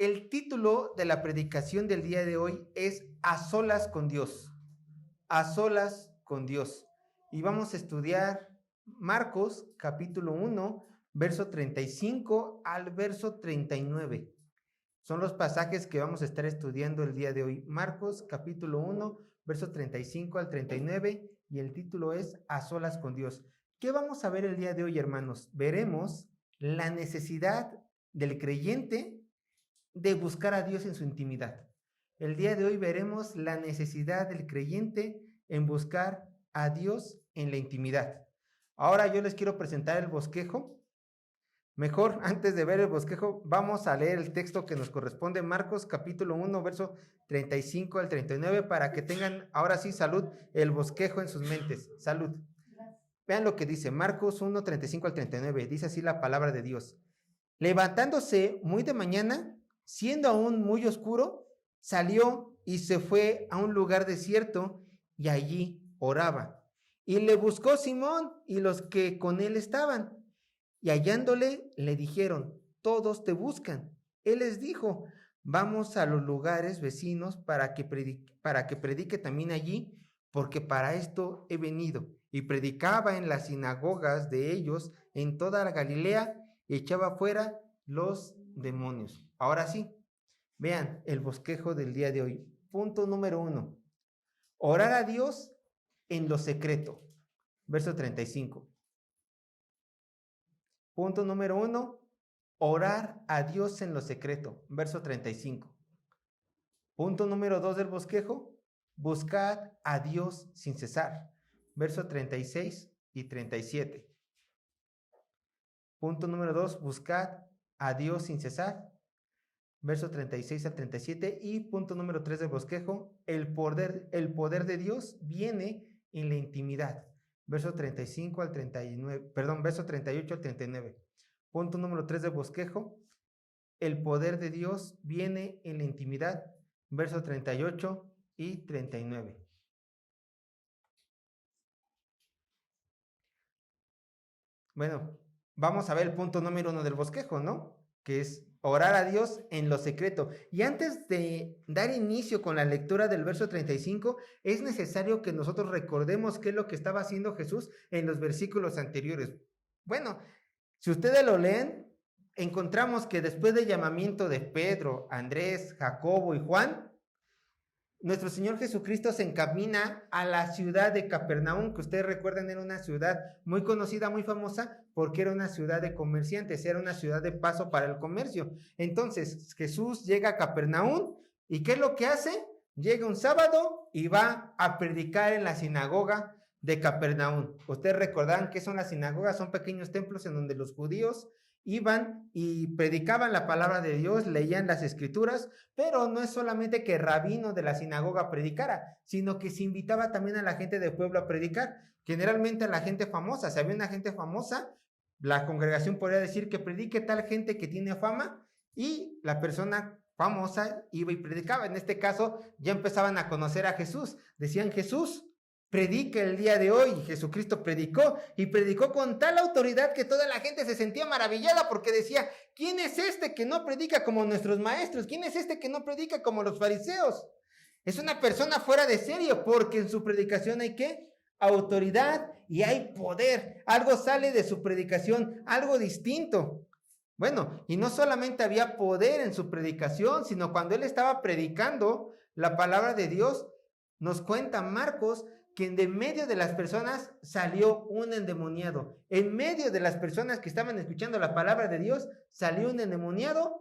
El título de la predicación del día de hoy es A solas con Dios. A solas con Dios. Y vamos a estudiar Marcos capítulo 1, verso 35 al verso 39. Son los pasajes que vamos a estar estudiando el día de hoy. Marcos capítulo 1, verso 35 al 39, y el título es A solas con Dios. ¿Qué vamos a ver el día de hoy, hermanos? Veremos la necesidad del creyente de buscar a Dios en su intimidad. El día de hoy veremos la necesidad del creyente en buscar a Dios en la intimidad. Ahora yo les quiero presentar el bosquejo. Mejor, antes de ver el bosquejo, vamos a leer el texto que nos corresponde, Marcos capítulo 1, verso 35 al 39, para que tengan, ahora sí, salud, el bosquejo en sus mentes. Salud. Vean lo que dice, Marcos 1, 35 al 39, dice así la palabra de Dios. Levantándose muy de mañana, siendo aún muy oscuro, salió y se fue a un lugar desierto y allí oraba. Y le buscó Simón y los que con él estaban. Y hallándole, le dijeron, todos te buscan. Él les dijo, vamos a los lugares vecinos para que predique también allí, porque para esto he venido. Y predicaba en las sinagogas de ellos en toda la Galilea y echaba fuera los demonios. Ahora sí, vean el bosquejo del día de hoy. Punto número 1. Orar a Dios en lo secreto. Verso 35. Punto número 1. Orar a Dios en lo secreto. Verso 35. Punto número 2 del bosquejo. Buscad a Dios sin cesar. Verso 36 y 37. Punto número 2. Buscad a Dios sin cesar. Verso 36 al 37. Y punto número 3 del bosquejo. El poder de Dios viene en la intimidad. Verso 35 al 39, verso 38 al 39. Punto número 3 del bosquejo. El poder de Dios viene en la intimidad. Verso 38 y 39. Bueno, vamos a ver el punto número 1 del bosquejo, ¿no? Que es orar a Dios en lo secreto. Y antes de dar inicio con la lectura del verso 35, es necesario que nosotros recordemos qué es lo que estaba haciendo Jesús en los versículos anteriores. Bueno, si ustedes lo leen, encontramos que después del llamamiento de Pedro, Andrés, Jacobo y Juan, nuestro Señor Jesucristo se encamina a la ciudad de Capernaum, que ustedes recuerdan era una ciudad muy conocida, muy famosa, porque era una ciudad de comerciantes, era una ciudad de paso para el comercio. Entonces Jesús llega a Capernaum, ¿y qué es lo que hace? Llega un sábado y va a predicar en la sinagoga de Capernaum. Ustedes recordarán qué son las sinagogas, son pequeños templos en donde los judíos iban y predicaban la palabra de Dios, leían las escrituras, pero no es solamente que el rabino de la sinagoga predicara, sino que se invitaba también a la gente del pueblo a predicar, generalmente a la gente famosa. Si había una gente famosa, la congregación podría decir que predique tal gente que tiene fama, y la persona famosa iba y predicaba. En este caso ya empezaban a conocer a Jesús, decían Jesús predica el día de hoy. Jesucristo predicó y predicó con tal autoridad que toda la gente se sentía maravillada porque decía, ¿quién es este que no predica como nuestros maestros? ¿Quién es este que no predica como los fariseos? Es una persona fuera de serie porque en su predicación hay ¿qué? Autoridad y hay poder. Algo sale de su predicación, algo distinto. Bueno, y no solamente había poder en su predicación, sino cuando él estaba predicando la palabra de Dios, nos cuenta Marcos que de medio de las personas salió un endemoniado. En medio de las personas que estaban escuchando la palabra de Dios, salió un endemoniado.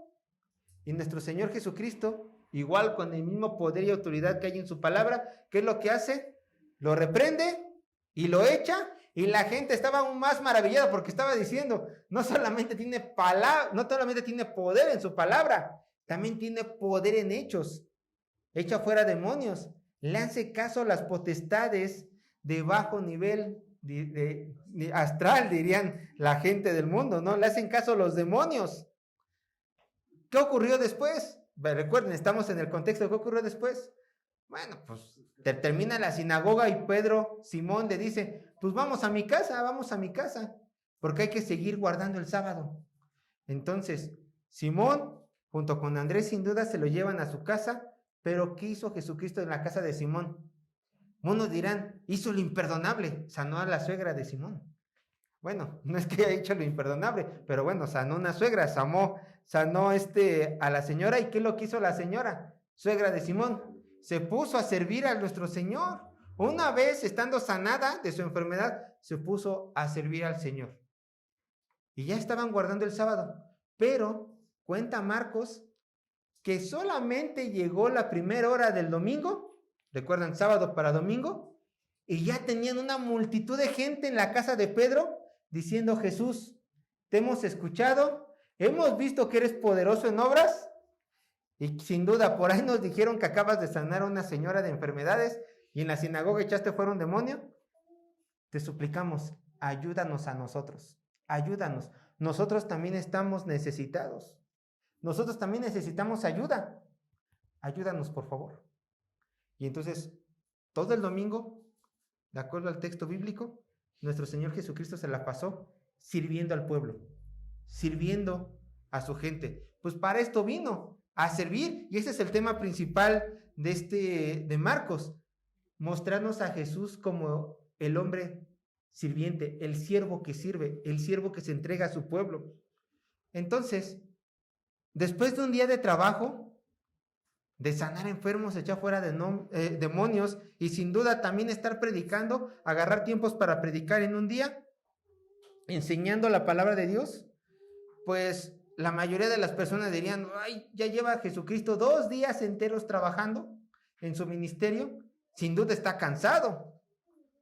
Y nuestro Señor Jesucristo, igual con el mismo poder y autoridad que hay en su palabra, ¿qué es lo que hace? Lo reprende y lo echa. Y la gente estaba aún más maravillada porque estaba diciendo, no solamente tiene poder en su palabra, también tiene poder en hechos. Echa fuera demonios. Le hace caso a las potestades de bajo nivel de astral, dirían la gente del mundo, ¿no? Le hacen caso a los demonios. ¿Qué ocurrió después? Recuerden, estamos en el contexto. ¿Qué ocurrió después? Bueno, pues termina la sinagoga y Pedro, Simón le dice, pues vamos a mi casa, porque hay que seguir guardando el sábado. Entonces, Simón, junto con Andrés, sin duda se lo llevan a su casa, pero ¿qué hizo Jesucristo en la casa de Simón? Unos dirán, hizo lo imperdonable, sanó a la suegra de Simón. Bueno, no es que haya hecho lo imperdonable, pero bueno, sanó una suegra, sanó a la señora. ¿Y qué es lo que hizo la señora, suegra de Simón? Se puso a servir a nuestro Señor. Una vez estando sanada de su enfermedad, se puso a servir al Señor. Y ya estaban guardando el sábado. Pero cuenta Marcos que solamente llegó la primera hora del domingo, recuerdan, sábado para domingo, y ya tenían una multitud de gente en la casa de Pedro diciendo, Jesús, te hemos escuchado, hemos visto que eres poderoso en obras, y sin duda por ahí nos dijeron que acabas de sanar a una señora de enfermedades y en la sinagoga echaste fuera un demonio. Te suplicamos, ayúdanos a nosotros, ayúdanos. Nosotros también estamos necesitados. Nosotros también necesitamos ayuda. Ayúdanos, por favor. Y entonces, todo el domingo, de acuerdo al texto bíblico, nuestro Señor Jesucristo se la pasó sirviendo al pueblo, sirviendo a su gente. Pues para esto vino, a servir. Y ese es el tema principal de Marcos. Mostrarnos a Jesús como el hombre sirviente, el siervo que sirve, el siervo que se entrega a su pueblo. Entonces, después de un día de trabajo, de sanar enfermos, echar fuera demonios y sin duda también estar predicando, agarrar tiempos para predicar en un día, enseñando la palabra de Dios, pues la mayoría de las personas dirían, ay, ya lleva Jesucristo 2 días enteros trabajando en su ministerio, sin duda está cansado.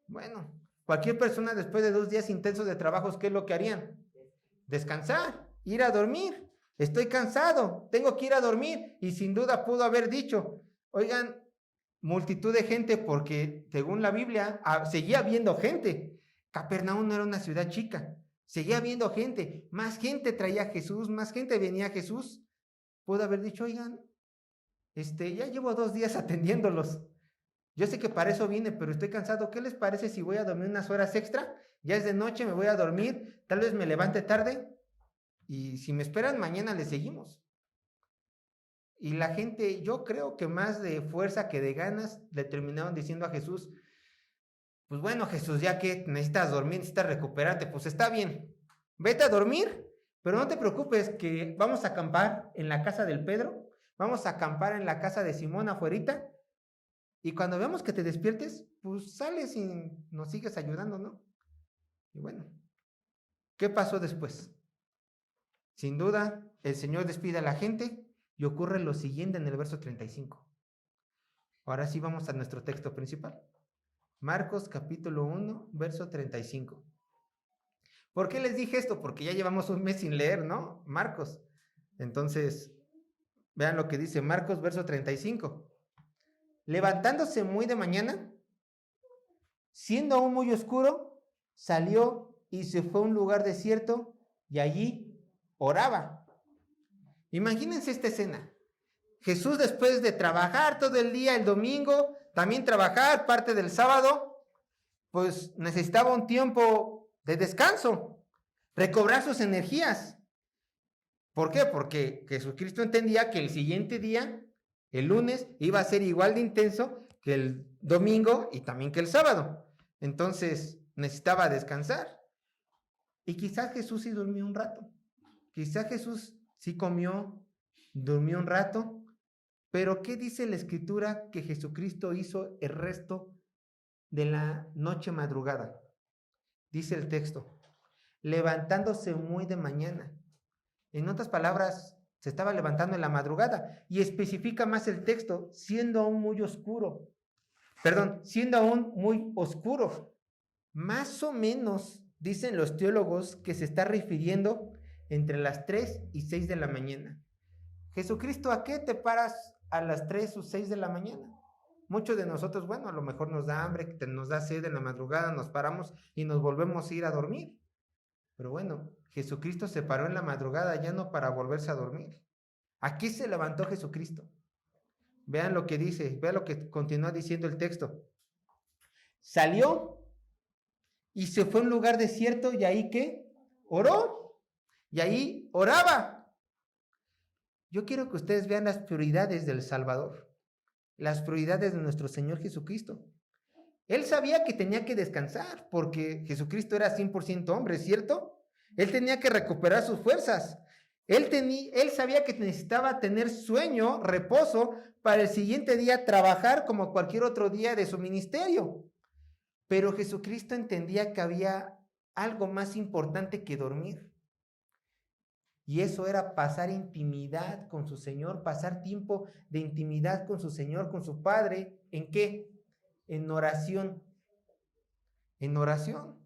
Bueno, cualquier persona después de 2 días intensos de trabajos, ¿qué es lo que harían? Descansar, ir a dormir. Estoy cansado, tengo que ir a dormir. Y sin duda pudo haber dicho, oigan, multitud de gente, porque según la Biblia seguía habiendo gente. Capernaum no era una ciudad chica, seguía habiendo gente, más gente traía a Jesús, más gente venía a Jesús. Pudo haber dicho, oigan, ya llevo 2 días atendiéndolos. Yo sé que para eso vine, pero estoy cansado. ¿Qué les parece si voy a dormir unas horas extra? Ya es de noche, me voy a dormir, tal vez me levante tarde. Y si me esperan, mañana le seguimos. Y la gente, yo creo que más de fuerza que de ganas, le terminaron diciendo a Jesús, pues bueno, Jesús, ya que necesitas dormir, necesitas recuperarte, pues está bien, vete a dormir, pero no te preocupes que vamos a acampar en la casa del Pedro, vamos a acampar en la casa de Simón afuerita, y cuando veamos que te despiertes, pues sales y nos sigues ayudando, ¿no? Y bueno, ¿qué pasó después? Sin duda, el Señor despide a la gente y ocurre lo siguiente en el verso 35. Ahora sí vamos a nuestro texto principal. Marcos capítulo 1, verso 35. ¿Por qué les dije esto? Porque ya llevamos un mes sin leer, ¿no? Marcos. Entonces, vean lo que dice Marcos, verso 35. Levantándose muy de mañana, siendo aún muy oscuro, salió y se fue a un lugar desierto y allí oraba. Imagínense esta escena. Jesús, después de trabajar todo el día, el domingo, también trabajar parte del sábado, pues necesitaba un tiempo de descanso, recobrar sus energías. ¿Por qué? Porque Jesucristo entendía que el siguiente día, el lunes, iba a ser igual de intenso que el domingo y también que el sábado. Entonces necesitaba descansar. Y quizás Jesús sí durmió un rato. Quizás Jesús sí comió, durmió un rato, pero ¿qué dice la Escritura que Jesucristo hizo el resto de la noche madrugada? Dice el texto, levantándose muy de mañana. En otras palabras, se estaba levantando en la madrugada y especifica más el texto, siendo aún muy oscuro. Siendo aún muy oscuro. Más o menos, dicen los teólogos, que se está refiriendo entre las 3 y 6 de la mañana. Jesucristo, ¿a qué te paras a las 3 o 6 de la mañana? Muchos de nosotros, bueno, a lo mejor nos da hambre, nos da sed en la madrugada, nos paramos y nos volvemos a ir a dormir. Pero bueno, Jesucristo se paró en la madrugada ya no para volverse a dormir. ¿A qué se levantó Jesucristo? Vean lo que dice, vean lo que continúa diciendo el texto. Salió y se fue a un lugar desierto y ahí ¿qué? Oró. Y ahí oraba. Yo quiero que ustedes vean las prioridades del Salvador, las prioridades de nuestro Señor Jesucristo. Él sabía que tenía que descansar porque Jesucristo era 100% hombre, ¿cierto? Él tenía que recuperar sus fuerzas. Él sabía que necesitaba tener sueño, reposo, para el siguiente día trabajar como cualquier otro día de su ministerio. Pero Jesucristo entendía que había algo más importante que dormir. Y eso era pasar intimidad con su Señor, pasar tiempo de intimidad con su Señor, con su Padre. ¿En qué? En oración. En oración.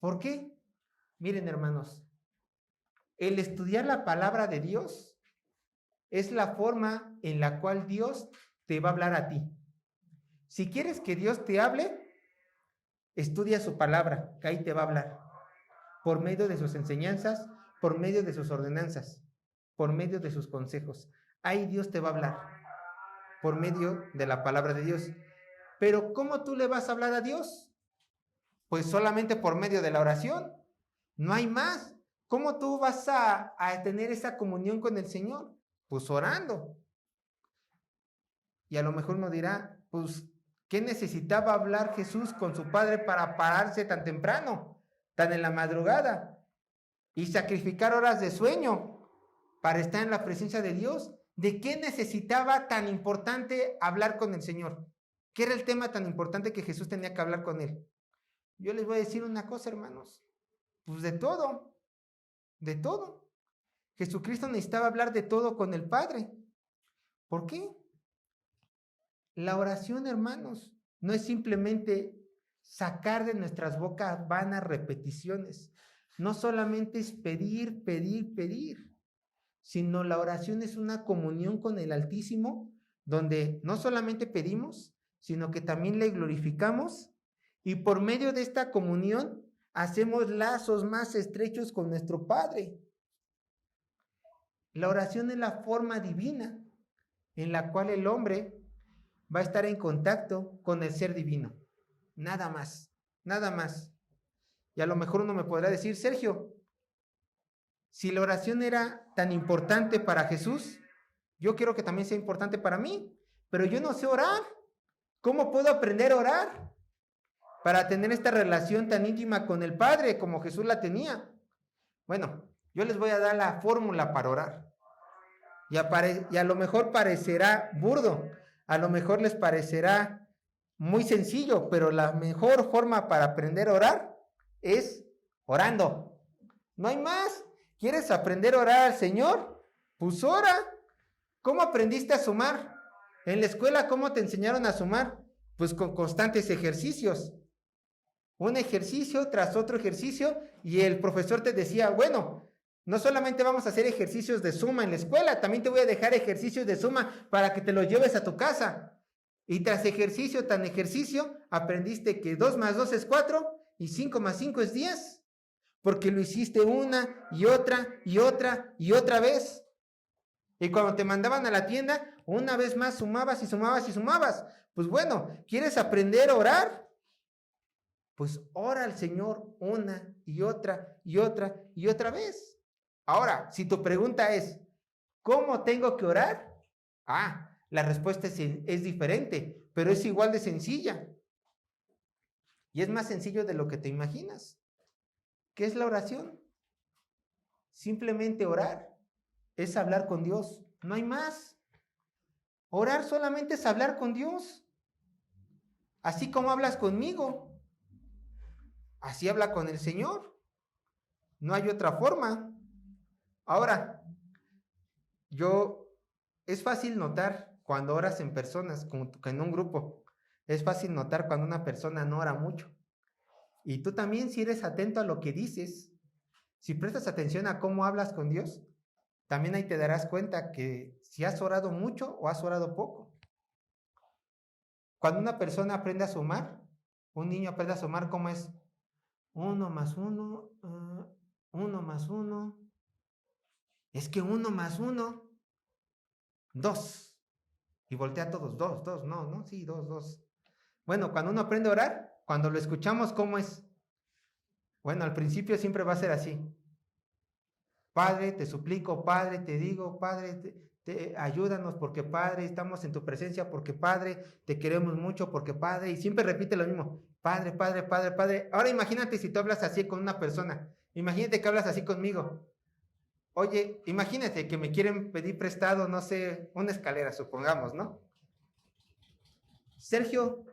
¿Por qué? Miren, hermanos, el estudiar la palabra de Dios es la forma en la cual Dios te va a hablar a ti. Si quieres que Dios te hable, estudia su palabra, que ahí te va a hablar. Por medio de sus enseñanzas, por medio de sus ordenanzas, por medio de sus consejos. Ahí Dios te va a hablar, por medio de la palabra de Dios. Pero ¿cómo tú le vas a hablar a Dios? Pues solamente por medio de la oración. No hay más. ¿Cómo tú vas a tener esa comunión con el Señor? Pues orando. Y a lo mejor uno dirá, pues, ¿qué necesitaba hablar Jesús con su Padre para pararse tan temprano, tan en la madrugada, y sacrificar horas de sueño para estar en la presencia de Dios? ¿De qué necesitaba tan importante hablar con el Señor? ¿Qué era el tema tan importante que Jesús tenía que hablar con él? Yo les voy a decir una cosa, hermanos. Pues de todo, de todo. Jesucristo necesitaba hablar de todo con el Padre. ¿Por qué? La oración, hermanos, no es simplemente sacar de nuestras bocas vanas repeticiones. No solamente es pedir, pedir, pedir, sino la oración es una comunión con el Altísimo, donde no solamente pedimos, sino que también le glorificamos, y por medio de esta comunión hacemos lazos más estrechos con nuestro Padre. La oración es la forma divina en la cual el hombre va a estar en contacto con el ser divino. Nada más, nada más. Y a lo mejor uno me podrá decir, Sergio, si la oración era tan importante para Jesús, yo quiero que también sea importante para mí, pero yo no sé orar. ¿Cómo puedo aprender a orar para tener esta relación tan íntima con el Padre como Jesús la tenía? Bueno, yo les voy a dar la fórmula para orar. Y a lo mejor parecerá burdo, a lo mejor les parecerá muy sencillo, pero la mejor forma para aprender a orar es orando. No hay más. ¿Quieres aprender a orar al Señor? Pues ora. ¿Cómo aprendiste a sumar? En la escuela, ¿cómo te enseñaron a sumar? Pues con constantes ejercicios. Un ejercicio tras otro ejercicio, y el profesor te decía, bueno, no solamente vamos a hacer ejercicios de suma en la escuela, también te voy a dejar ejercicios de suma para que te los lleves a tu casa. Y tras ejercicio, tan ejercicio, aprendiste que 2 más 2 es 4 y 5 más 5 es 10. Porque lo hiciste una y otra y otra y otra vez. Y cuando te mandaban a la tienda, una vez más sumabas y sumabas y sumabas. Pues bueno, ¿quieres aprender a orar? Pues ora al Señor una y otra y otra y otra vez. Ahora, si tu pregunta es, ¿cómo tengo que orar? La respuesta es diferente, pero es igual de sencilla. Y es más sencillo de lo que te imaginas. ¿Qué es la oración? Simplemente orar es hablar con Dios, no hay más. Orar solamente es hablar con Dios. Así como hablas conmigo, así habla con el Señor. No hay otra forma. Ahora, es fácil notar cuando oras en personas, como en un grupo. Es fácil notar cuando una persona no ora mucho. Y tú también, si eres atento a lo que dices, si prestas atención a cómo hablas con Dios, también ahí te darás cuenta que si has orado mucho o has orado poco. Cuando una persona aprende a sumar, un niño aprende a sumar, ¿cómo es? 1 más 1, 1 más 1. Es que 1 más 1. 2. Y voltea a todos, 2, no, sí, 2. Bueno, cuando uno aprende a orar, cuando lo escuchamos, ¿cómo es? Bueno, al principio siempre va a ser así. Padre, te suplico, Padre, te digo, Padre, ayúdanos porque Padre, estamos en tu presencia porque Padre, te queremos mucho porque Padre, y siempre repite lo mismo, Padre, Padre, Padre, Padre. Ahora imagínate si tú hablas así con una persona, imagínate que hablas así conmigo. Oye, imagínate que me quieren pedir prestado, no sé, una escalera, supongamos, ¿no? Sergio,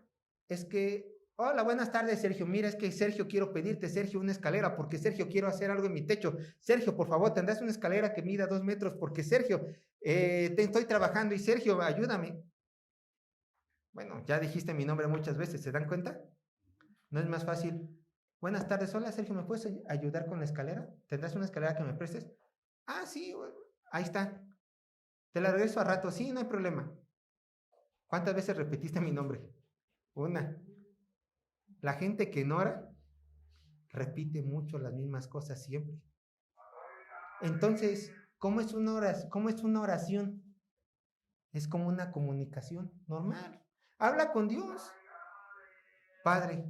es que, hola, buenas tardes, Sergio. Mira, es que Sergio, quiero pedirte, Sergio, una escalera, porque Sergio, quiero hacer algo en mi techo. Sergio, por favor, tendrás una escalera que mida 2 metros, porque Sergio, te estoy trabajando y Sergio, ayúdame. Bueno, ya dijiste mi nombre muchas veces, ¿se dan cuenta? ¿No es más fácil? Buenas tardes, hola, Sergio, ¿me puedes ayudar con la escalera? ¿Tendrás una escalera que me prestes? Ah, sí, ahí está. Te la regreso a rato, sí, no hay problema. ¿Cuántas veces repetiste mi nombre? Una. La gente que no ora repite mucho las mismas cosas siempre. Entonces, ¿cómo es una oración? Es como una comunicación normal. Habla con Dios. Padre,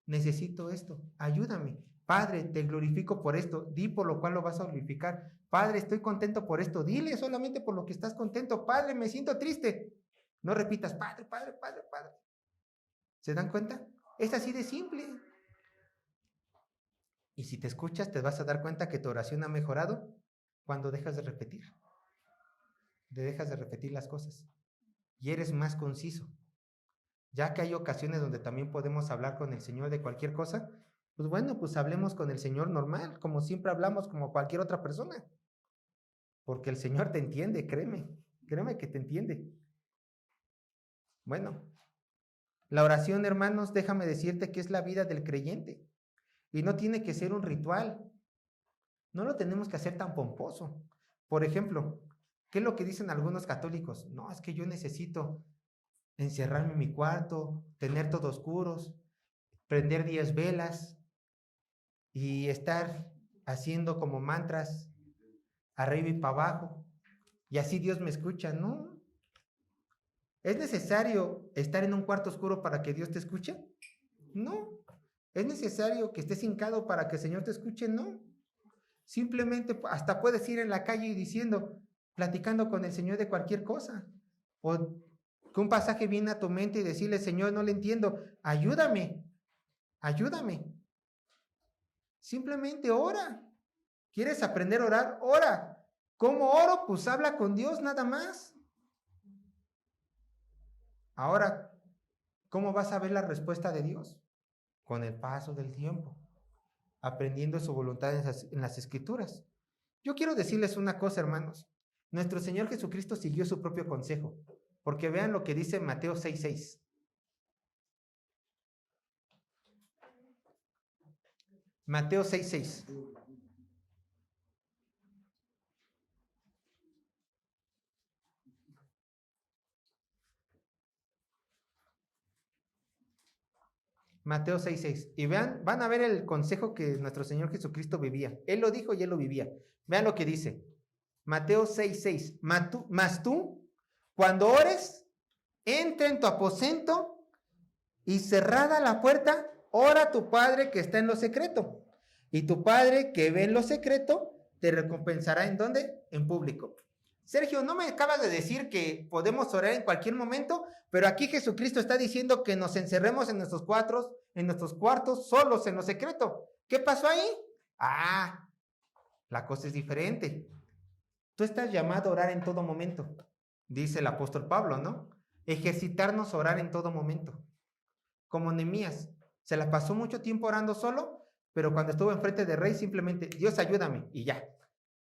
necesito esto, ayúdame. Padre, te glorifico por esto, di por lo cual lo vas a glorificar. Padre, estoy contento por esto, dile solamente por lo que estás contento. Padre, me siento triste. No repitas, Padre, Padre, Padre, Padre. ¿Se dan cuenta? Es así de simple. Y si te escuchas, te vas a dar cuenta que tu oración ha mejorado cuando dejas de repetir. Dejas de repetir las cosas. Y eres más conciso. Ya que hay ocasiones donde también podemos hablar con el Señor de cualquier cosa, pues bueno, pues hablemos con el Señor normal, como siempre hablamos, como cualquier otra persona. Porque el Señor te entiende, créeme que te entiende. Bueno, la oración, hermanos, déjame decirte que es la vida del creyente. Y no tiene que ser un ritual. No lo tenemos que hacer tan pomposo. Por ejemplo, ¿qué es lo que dicen algunos católicos? No, es que yo necesito encerrarme en mi cuarto, tener todo oscuros, prender 10 velas y estar haciendo como mantras arriba y para abajo. Y así Dios me escucha. No. ¿Es necesario estar en un cuarto oscuro para que Dios te escuche? No. ¿Es necesario que estés hincado para que el Señor te escuche? No. Simplemente hasta puedes ir en la calle y diciendo, platicando con el Señor de cualquier cosa. O que un pasaje viene a tu mente y decirle, Señor, no le entiendo, ayúdame, ayúdame. Simplemente ora. ¿Quieres aprender a orar? Ora. ¿Cómo oro? Pues habla con Dios nada más. Ahora, ¿cómo vas a ver la respuesta de Dios? Con el paso del tiempo, aprendiendo su voluntad en las Escrituras. Yo quiero decirles una cosa, hermanos. Nuestro Señor Jesucristo siguió su propio consejo, porque vean lo que dice Mateo 6:6. Mateo 6:6. Mateo 6:6. Y vean, van a ver el consejo que nuestro Señor Jesucristo vivía. Él lo dijo y él lo vivía. Vean lo que dice. Mateo 6:6. Mas tú, cuando ores, entra en tu aposento y cerrada la puerta, ora a tu Padre que está en lo secreto. Y tu Padre que ve en lo secreto, te recompensará ¿en dónde? En público. Sergio, ¿no me acabas de decir que podemos orar en cualquier momento? Pero aquí Jesucristo está diciendo que nos encerremos en nuestros cuartos, solos, en lo secreto. ¿Qué pasó ahí? Ah, la cosa es diferente. Tú estás llamado a orar en todo momento, dice el apóstol Pablo, ¿no? Ejercitarnos a orar en todo momento. Como Nehemías, se la pasó mucho tiempo orando solo, pero cuando estuvo enfrente del rey simplemente, Dios ayúdame, y ya.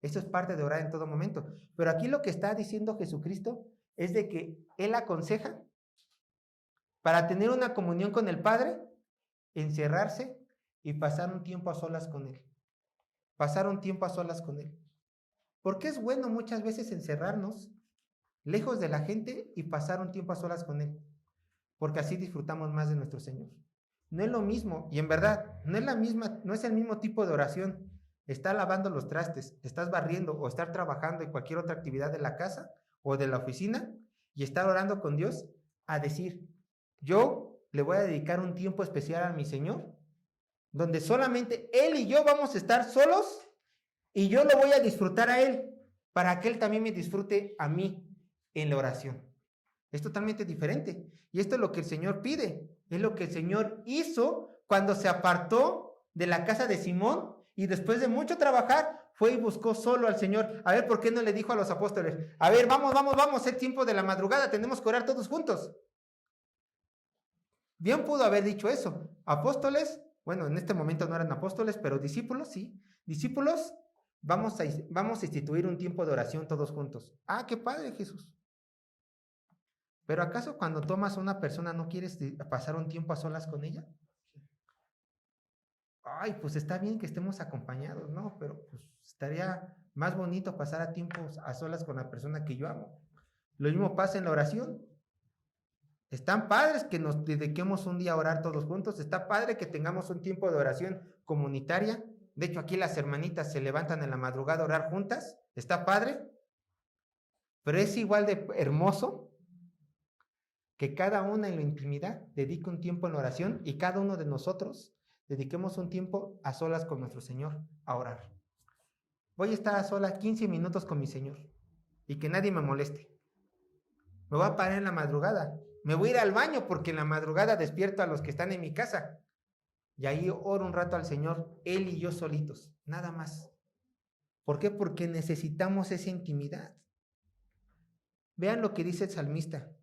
Eso es parte de orar en todo momento. Pero aquí lo que está diciendo Jesucristo es de que Él aconseja para tener una comunión con el Padre, encerrarse y pasar un tiempo a solas con Él. Pasar un tiempo a solas con Él. Porque es bueno muchas veces encerrarnos lejos de la gente y pasar un tiempo a solas con Él. Porque así disfrutamos más de nuestro Señor. No es lo mismo, y en verdad, no es el mismo tipo de oración. Estar lavando los trastes, estás barriendo o estar trabajando en cualquier otra actividad de la casa, o de la oficina y estar orando con Dios a decir, yo le voy a dedicar un tiempo especial a mi Señor, donde solamente Él y yo vamos a estar solos y yo lo voy a disfrutar a Él para que Él también me disfrute a mí en la oración. Es totalmente diferente. Y esto es lo que el Señor pide. Es lo que el Señor hizo cuando se apartó de la casa de Simón y después de mucho trabajar fue y buscó solo al Señor. A ver, ¿por qué no le dijo a los apóstoles? A ver, vamos, es tiempo de la madrugada, tenemos que orar todos juntos. Bien pudo haber dicho eso. Apóstoles, bueno, en este momento no eran apóstoles, pero discípulos, sí. Discípulos, vamos a instituir un tiempo de oración todos juntos. Ah, qué padre, Jesús. Pero ¿acaso cuando tomas a una persona no quieres pasar un tiempo a solas con ella? Ay, pues está bien que estemos acompañados, ¿no? Pero pues estaría más bonito pasar a tiempos a solas con la persona que yo amo. Lo mismo pasa en la oración. Están padres que nos dediquemos un día a orar todos juntos. Está padre que tengamos un tiempo de oración comunitaria. De hecho, aquí las hermanitas se levantan en la madrugada a orar juntas. Está padre. Pero es igual de hermoso que cada una en la intimidad dedique un tiempo en la oración y cada uno de nosotros dediquemos un tiempo a solas con nuestro Señor a orar. Voy a estar a solas 15 minutos con mi Señor y que nadie me moleste. Me voy a parar en la madrugada. Me voy a ir al baño porque en la madrugada despierto a los que están en mi casa. Y ahí oro un rato al Señor, Él y yo solitos, nada más. ¿Por qué? Porque necesitamos esa intimidad. Vean lo que dice el salmista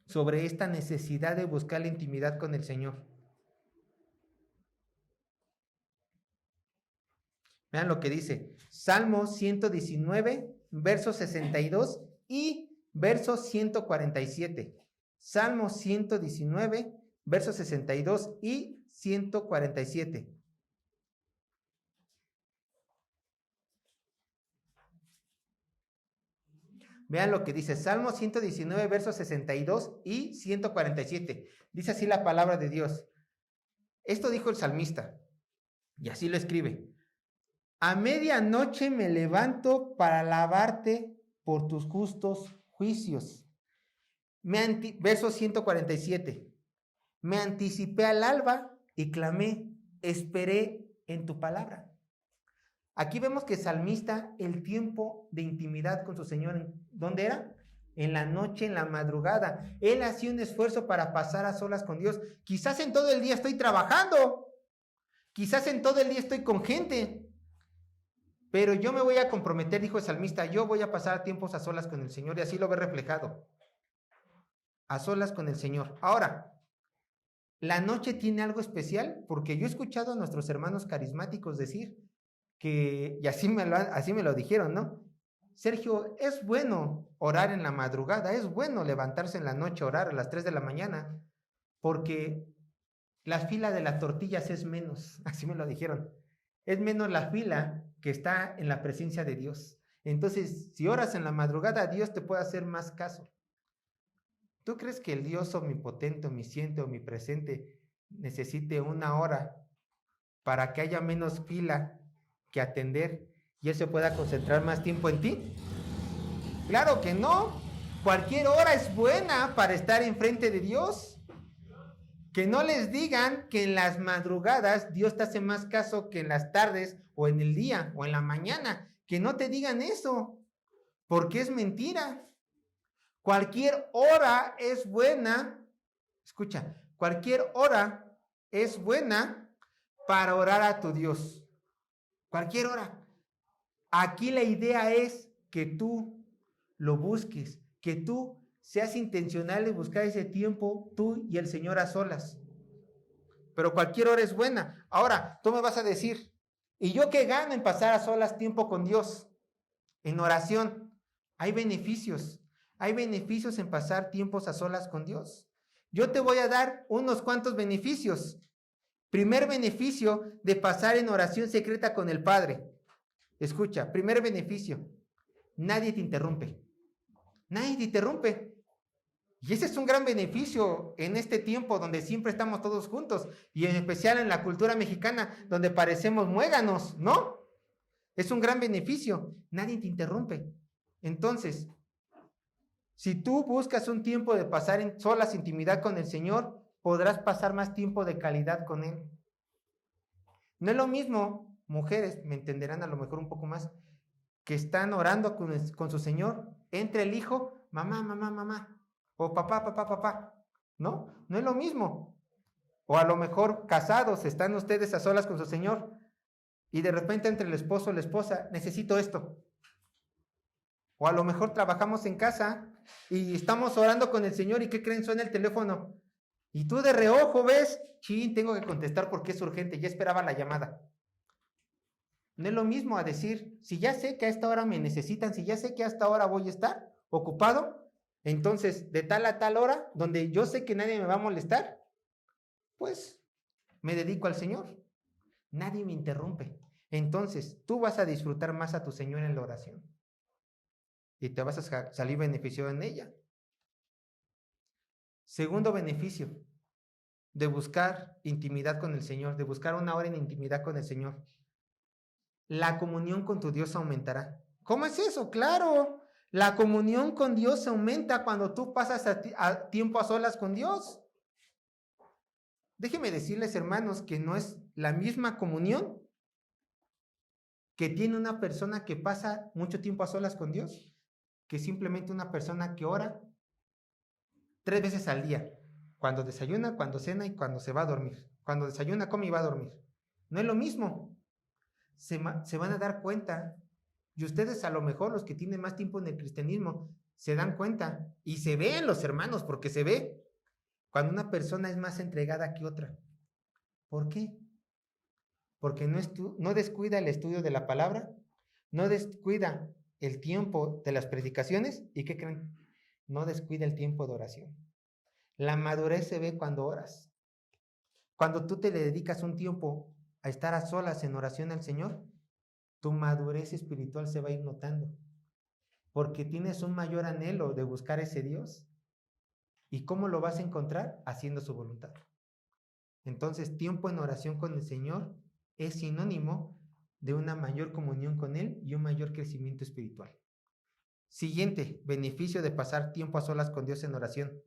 sobre esta necesidad de buscar la intimidad con el Señor. Vean lo que dice. Salmo 119, versos 62 y verso 147. Salmo 119, versos 62 y 147. Vean lo que dice Salmo 119, versos 62 y 147. Dice así la palabra de Dios. Esto dijo el salmista, y así lo escribe. A medianoche me levanto para alabarte por tus justos juicios. Verso 147. Me anticipé al alba y clamé, esperé en tu palabra. Aquí vemos que el salmista, el tiempo de intimidad con su Señor, ¿dónde era? En la noche, en la madrugada. Él hacía un esfuerzo para pasar a solas con Dios. Quizás en todo el día estoy trabajando. Quizás en todo el día estoy con gente. Pero yo me voy a comprometer, dijo el salmista, yo voy a pasar tiempos a solas con el Señor y así lo ve reflejado. A solas con el Señor. Ahora, la noche tiene algo especial porque yo he escuchado a nuestros hermanos carismáticos decir que, y así me lo dijeron, ¿no? Sergio, es bueno orar en la madrugada, es bueno levantarse en la noche a orar a las 3 de la mañana, porque la fila de las tortillas es menos, así me lo dijeron, es menos la fila que está en la presencia de Dios. Entonces, si oras en la madrugada, Dios te puede hacer más caso. ¿Tú crees que el Dios omnipotente, omnisciente, omnipresente necesite una hora para que haya menos fila que atender y Él se pueda concentrar más tiempo en ti? Claro que no. Cualquier hora es buena para estar enfrente de Dios. Que no les digan que en las madrugadas Dios te hace más caso que en las tardes o en el día o en la mañana. Que no te digan eso, porque es mentira. Cualquier hora es buena. Escucha, cualquier hora es buena para orar a tu Dios. Cualquier hora. Aquí la idea es que tú lo busques, que tú seas intencional en buscar ese tiempo, tú y el Señor a solas. Pero cualquier hora es buena. Ahora, tú me vas a decir, ¿y yo qué gano en pasar a solas tiempo con Dios? En oración. Hay beneficios. Hay beneficios en pasar tiempos a solas con Dios. Yo te voy a dar unos cuantos beneficios. Primer beneficio de pasar en oración secreta con el Padre. Escucha, primer beneficio. Nadie te interrumpe. Nadie te interrumpe. Y ese es un gran beneficio en este tiempo donde siempre estamos todos juntos. Y en especial en la cultura mexicana donde parecemos muéganos, ¿no? Es un gran beneficio. Nadie te interrumpe. Entonces, si tú buscas un tiempo de pasar en solas intimidad con el Señor, podrás pasar más tiempo de calidad con Él. No es lo mismo, mujeres, me entenderán a lo mejor un poco más, que están orando con su Señor, entre el hijo, mamá, mamá, mamá, o papá, papá, papá, ¿no? No es lo mismo. O a lo mejor casados, están ustedes a solas con su Señor, y de repente entre el esposo o la esposa, necesito esto. O a lo mejor trabajamos en casa y estamos orando con el Señor y ¿qué creen? Suena el teléfono. Y tú de reojo ves, chin, tengo que contestar porque es urgente, ya esperaba la llamada. No es lo mismo a decir, si ya sé que a esta hora me necesitan, si ya sé que a esta hora voy a estar ocupado, entonces de tal a tal hora, donde yo sé que nadie me va a molestar, pues me dedico al Señor. Nadie me interrumpe. Entonces tú vas a disfrutar más a tu Señor en la oración. Y te vas a salir beneficiado en ella. Segundo beneficio de buscar intimidad con el Señor, de buscar una hora en intimidad con el Señor. La comunión con tu Dios aumentará. ¿Cómo es eso? Claro, la comunión con Dios aumenta cuando tú pasas a tiempo a solas con Dios. Déjenme decirles, hermanos, que no es la misma comunión que tiene una persona que pasa mucho tiempo a solas con Dios que simplemente una persona que ora 3 veces al día, cuando desayuna, cuando cena y cuando se va a dormir. Cuando desayuna, come y va a dormir. No es lo mismo. Se van a dar cuenta, y ustedes a lo mejor los que tienen más tiempo en el cristianismo, se dan cuenta, y se ve en los hermanos, porque se ve, cuando una persona es más entregada que otra. ¿Por qué? Porque no descuida el estudio de la palabra, no descuida el tiempo de las predicaciones, ¿y qué creen? No descuida el tiempo de oración. La madurez se ve cuando oras. Cuando tú te le dedicas un tiempo a estar a solas en oración al Señor, tu madurez espiritual se va a ir notando, porque tienes un mayor anhelo de buscar ese Dios. ¿Y cómo lo vas a encontrar? Haciendo su voluntad. Entonces, tiempo en oración con el Señor es sinónimo de una mayor comunión con Él y un mayor crecimiento espiritual. Siguiente beneficio de pasar tiempo a solas con Dios en oración.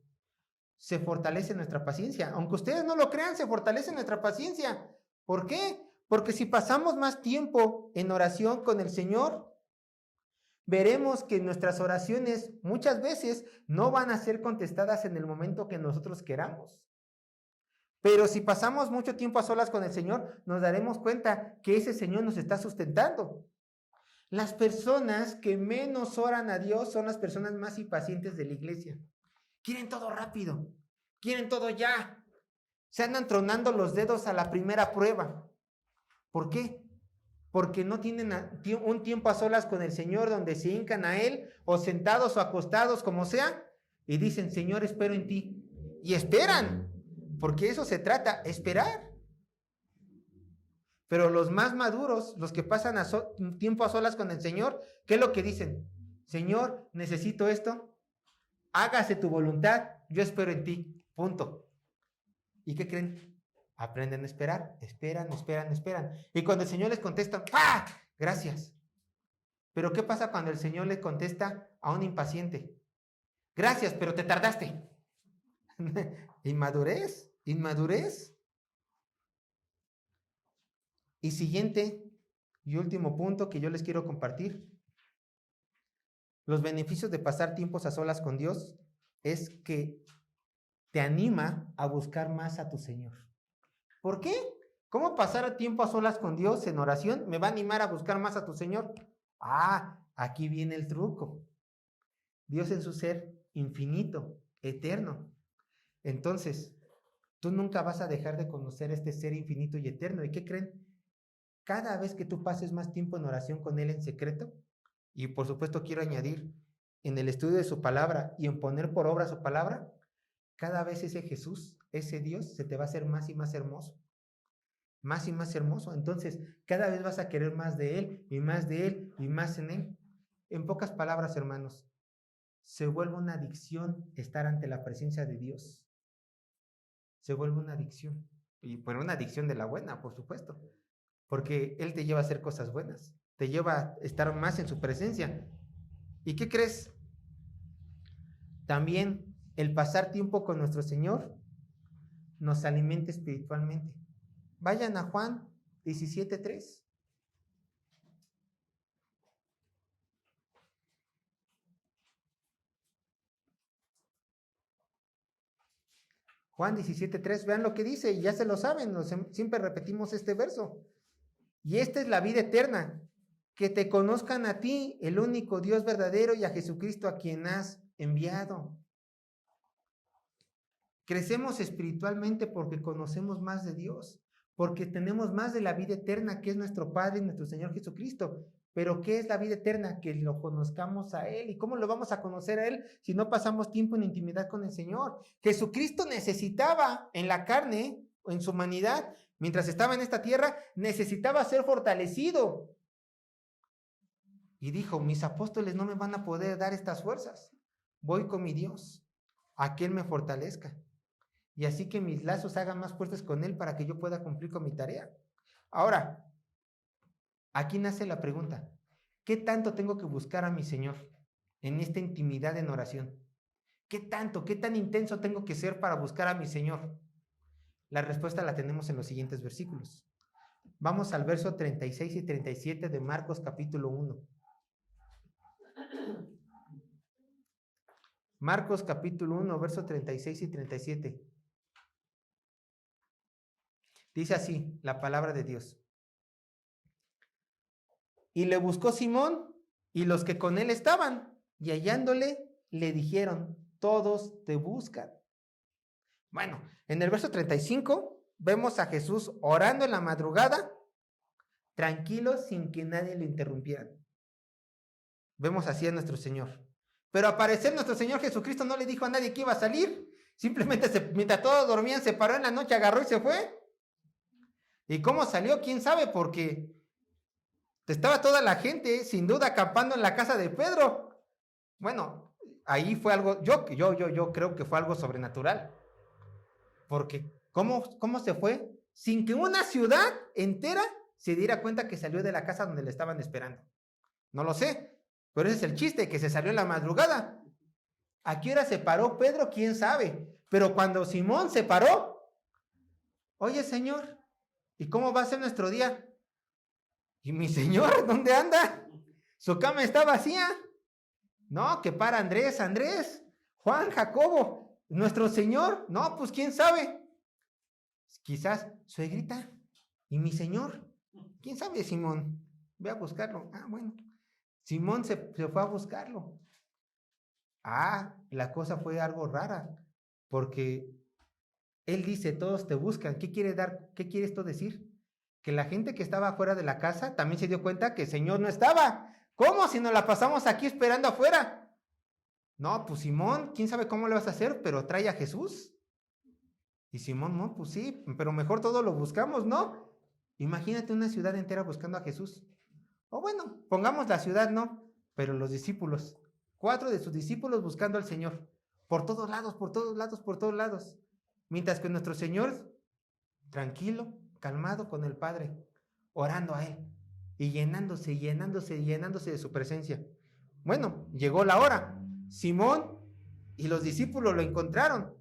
Se fortalece nuestra paciencia. Aunque ustedes no lo crean, se fortalece nuestra paciencia. ¿Por qué? Porque si pasamos más tiempo en oración con el Señor, veremos que nuestras oraciones muchas veces no van a ser contestadas en el momento que nosotros queramos. Pero si pasamos mucho tiempo a solas con el Señor, nos daremos cuenta que ese Señor nos está sustentando. Las personas que menos oran a Dios son las personas más impacientes de la iglesia. Quieren todo rápido, quieren todo ya. Se andan tronando los dedos a la primera prueba. ¿Por qué? Porque no tienen un tiempo a solas con el Señor donde se hincan a Él, o sentados o acostados, como sea, y dicen, Señor, espero en ti. Y esperan, porque eso se trata, esperar. Pero los más maduros, los que pasan tiempo a solas con el Señor, ¿qué es lo que dicen? Señor, necesito esto, hágase tu voluntad, yo espero en ti, punto. ¿Y qué creen? Aprenden a esperar, esperan. Y cuando el Señor les contesta, ¡ah! Gracias. Pero ¿qué pasa cuando el Señor le contesta a un impaciente? Gracias, pero te tardaste. Inmadurez. Y siguiente y último punto que yo les quiero compartir. Los beneficios de pasar tiempos a solas con Dios es que te anima a buscar más a tu Señor. ¿Por qué? ¿Cómo pasar tiempo a solas con Dios en oración me va a animar a buscar más a tu Señor? Aquí viene el truco. Dios en su ser infinito, eterno. Entonces, tú nunca vas a dejar de conocer este ser infinito y eterno. ¿Y qué creen? Cada vez que tú pases más tiempo en oración con Él en secreto, y por supuesto quiero añadir, en el estudio de su palabra y en poner por obra su palabra, cada vez ese Jesús, ese Dios, se te va a hacer más y más hermoso. Más y más hermoso. Entonces, cada vez vas a querer más de Él, y más de Él, y más en Él. En pocas palabras, hermanos, se vuelve una adicción estar ante la presencia de Dios. Se vuelve una adicción. Y bueno, una adicción de la buena, por supuesto. Porque Él te lleva a hacer cosas buenas. Te lleva a estar más en su presencia. ¿Y qué crees? También el pasar tiempo con nuestro Señor nos alimenta espiritualmente. Vayan a Juan 17:3. Juan 17:3, vean lo que dice, y ya se lo saben, siempre repetimos este verso. Y esta es la vida eterna, que te conozcan a ti, el único Dios verdadero, y a Jesucristo a quien has enviado. Crecemos espiritualmente porque conocemos más de Dios, porque tenemos más de la vida eterna, que es nuestro Padre y nuestro Señor Jesucristo. Pero ¿qué es la vida eterna? Que lo conozcamos a Él. ¿Y cómo lo vamos a conocer a Él si no pasamos tiempo en intimidad con el Señor? Jesucristo necesitaba en la carne, o en su humanidad, mientras estaba en esta tierra, necesitaba ser fortalecido. Y dijo, mis apóstoles no me van a poder dar estas fuerzas. Voy con mi Dios, a que Él me fortalezca. Y así que mis lazos hagan más fuertes con Él para que yo pueda cumplir con mi tarea. Ahora, aquí nace la pregunta, ¿qué tanto tengo que buscar a mi Señor en esta intimidad en oración? ¿Qué tanto, qué tan intenso tengo que ser para buscar a mi Señor? La respuesta la tenemos en los siguientes versículos. Vamos al verso 36 y 37 de Marcos capítulo 1. Marcos capítulo 1, verso 36 y 37. Dice así la palabra de Dios. Y le buscó Simón y los que con él estaban, y hallándole, le dijeron, todos te buscan. Bueno, en el verso 35 vemos a Jesús orando en la madrugada, tranquilo, sin que nadie lo interrumpiera. Vemos así a nuestro Señor. Pero al parecer nuestro Señor Jesucristo no le dijo a nadie que iba a salir. Simplemente mientras todos dormían, se paró en la noche, agarró y se fue. ¿Y cómo salió? ¿Quién sabe? Porque estaba toda la gente, sin duda, acampando en la casa de Pedro. Bueno, ahí fue algo, yo creo que fue algo sobrenatural. Porque, ¿cómo se fue? Sin que una ciudad entera se diera cuenta que salió de la casa donde le estaban esperando. No lo sé, pero ese es el chiste, que se salió en la madrugada. ¿A qué hora se paró Pedro? ¿Quién sabe? Pero cuando Simón se paró, oye, Señor, ¿y cómo va a ser nuestro día? ¿Y mi Señor dónde anda? Su cama está vacía. No, que para Andrés, Juan, Jacobo, nuestro Señor. No, pues quién sabe. Quizás suegrita. ¿Y mi Señor? ¿Quién sabe, Simón? Ve a buscarlo. Ah, bueno. Simón se fue a buscarlo. Ah, la cosa fue algo rara. Porque él dice, todos te buscan. ¿Qué quiere esto decir? Que la gente que estaba afuera de la casa también se dio cuenta que el Señor no estaba. ¿Cómo? Si nos la pasamos aquí esperando afuera. No, pues Simón, quién sabe cómo lo vas a hacer, pero trae a Jesús. Y Simón, no, pues sí, pero mejor todos lo buscamos, ¿no? Imagínate una ciudad entera buscando a Jesús. O bueno, pongamos la ciudad, ¿no? Pero los discípulos, 4 de sus discípulos buscando al Señor. Por todos lados, por todos lados, por todos lados. Mientras que nuestro Señor, tranquilo, calmado con el Padre, orando a Él. Y llenándose de su presencia. Bueno, llegó la hora. Simón y los discípulos lo encontraron.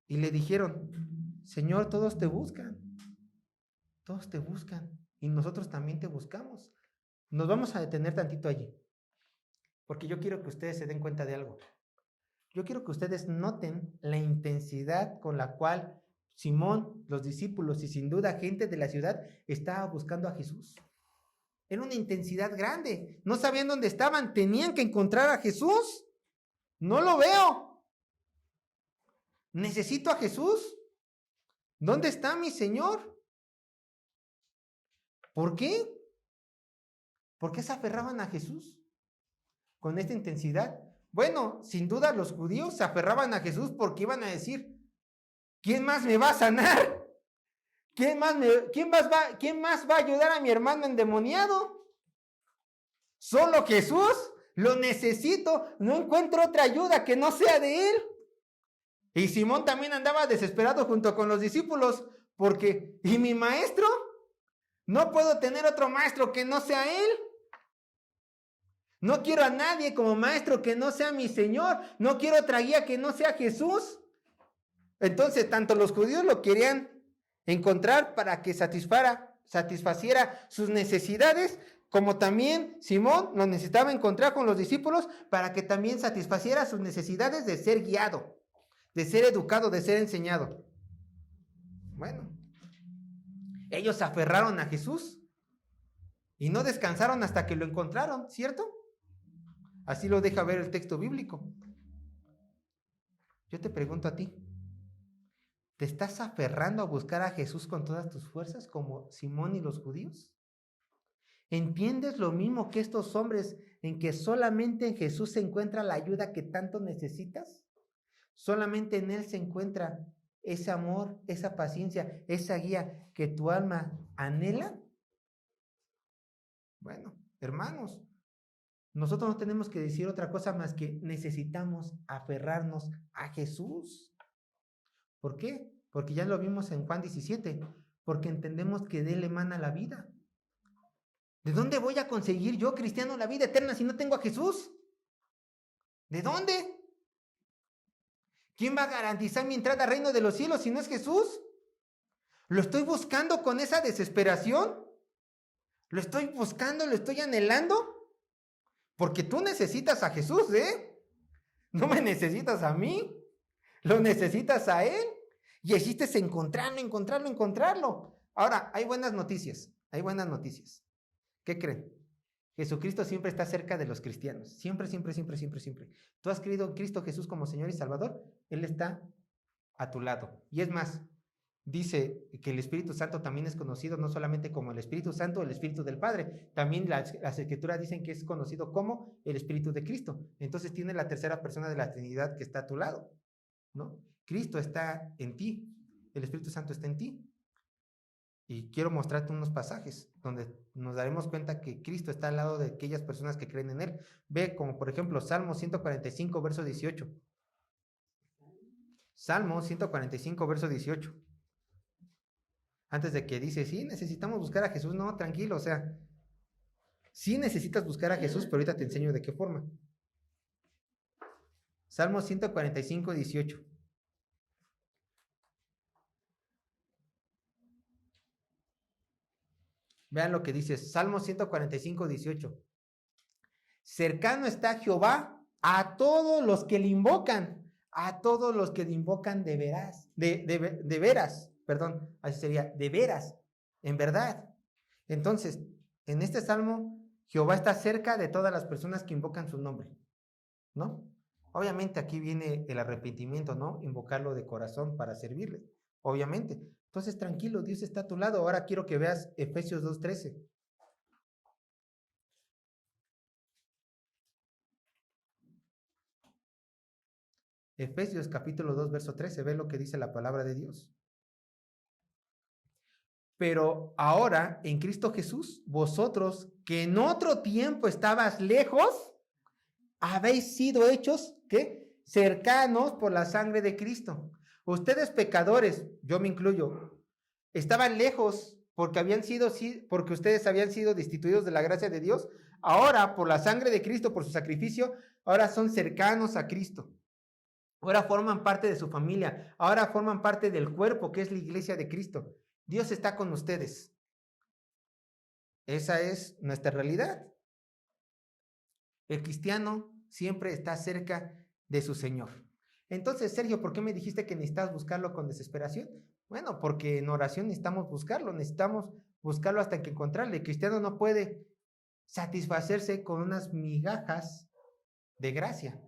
Y le dijeron, Señor, todos te buscan. Todos te buscan. Y nosotros también te buscamos. Nos vamos a detener tantito allí. Porque yo quiero que ustedes se den cuenta de algo. Yo quiero que ustedes noten la intensidad con la cual Simón, los discípulos y sin duda gente de la ciudad estaba buscando a Jesús. Era una intensidad grande. No sabían dónde estaban. Tenían que encontrar a Jesús. No lo veo. Necesito a Jesús. ¿Dónde está mi Señor? ¿Por qué? ¿Por qué se aferraban a Jesús con esta intensidad? Bueno, sin duda los judíos se aferraban a Jesús porque iban a decir, ¿quién más me va a sanar? ¿Quién más va a ayudar a mi hermano endemoniado? Solo Jesús. Lo necesito. No encuentro otra ayuda que no sea de Él. Y Simón también andaba desesperado junto con los discípulos porque, ¿y mi maestro? No puedo tener otro maestro que no sea Él. No quiero a nadie como maestro que no sea mi Señor. No quiero otra guía que no sea Jesús. Entonces, tanto los judíos lo querían encontrar para que satisfaciera sus necesidades, como también Simón lo necesitaba encontrar con los discípulos para que también satisfaciera sus necesidades de ser guiado, de ser educado, de ser enseñado. Bueno, ellos se aferraron a Jesús y no descansaron hasta que lo encontraron, ¿cierto? Así lo deja ver el texto bíblico. Yo te pregunto a ti, ¿te estás aferrando a buscar a Jesús con todas tus fuerzas como Simón y los judíos? ¿Entiendes lo mismo que estos hombres en que solamente en Jesús se encuentra la ayuda que tanto necesitas? Solamente en Él se encuentra ese amor, esa paciencia, esa guía que tu alma anhela. Bueno, hermanos, nosotros no tenemos que decir otra cosa más que necesitamos aferrarnos a Jesús. ¿Por qué? Porque ya lo vimos en Juan 17, porque entendemos que de Él emana la vida. ¿De dónde voy a conseguir yo, cristiano, la vida eterna si no tengo a Jesús? ¿De dónde? ¿Quién va a garantizar mi entrada al reino de los cielos si no es Jesús? ¿Lo estoy buscando con esa desesperación? ¿Lo estoy buscando, lo estoy anhelando? Porque tú necesitas a Jesús, ¿eh? No me necesitas a mí, lo necesitas a Él. Y existes encontrarlo. Ahora, hay buenas noticias. ¿Qué creen? Jesucristo siempre está cerca de los cristianos. Siempre. Tú has creído en Cristo Jesús como Señor y Salvador, Él está a tu lado. Y es más, dice que el Espíritu Santo también es conocido no solamente como el Espíritu Santo, el Espíritu del Padre. También las Escrituras dicen que es conocido como el Espíritu de Cristo. Entonces tiene la tercera persona de la Trinidad que está a tu lado, ¿no? Cristo está en ti, el Espíritu Santo está en ti. Y quiero mostrarte unos pasajes donde nos daremos cuenta que Cristo está al lado de aquellas personas que creen en Él. Ve como por ejemplo Salmo 145, verso 18. Salmo 145, verso 18. Antes de que dice, sí, necesitamos buscar a Jesús. No, tranquilo, o sea, sí necesitas buscar a Jesús, pero ahorita te enseño de qué forma. Salmo 145, 18. Vean lo que dice Salmo 145, 18. Cercano está Jehová a todos los que le invocan, de veras, de veras, perdón, así sería, de veras, en verdad. Entonces, en este salmo, Jehová está cerca de todas las personas que invocan su nombre, ¿no? Obviamente aquí viene el arrepentimiento, ¿no? Invocarlo de corazón para servirle, obviamente. Entonces, tranquilo, Dios está a tu lado. Ahora quiero que veas Efesios 2:13. Efesios capítulo 2, verso 13. Ve lo que dice la palabra de Dios. Pero ahora, en Cristo Jesús, vosotros que en otro tiempo estabas lejos, habéis sido hechos, ¿qué? Cercanos por la sangre de Cristo. Ustedes pecadores, yo me incluyo, estaban lejos porque ustedes habían sido destituidos de la gracia de Dios. Ahora, por la sangre de Cristo, por su sacrificio, ahora son cercanos a Cristo. Ahora forman parte de su familia. Ahora forman parte del cuerpo que es la iglesia de Cristo. Dios está con ustedes. Esa es nuestra realidad. El cristiano siempre está cerca de su Señor. Entonces, Sergio, ¿por qué me dijiste que necesitas buscarlo con desesperación? Bueno, porque en oración necesitamos buscarlo hasta que encontrarlo. El cristiano no puede satisfacerse con unas migajas de gracia.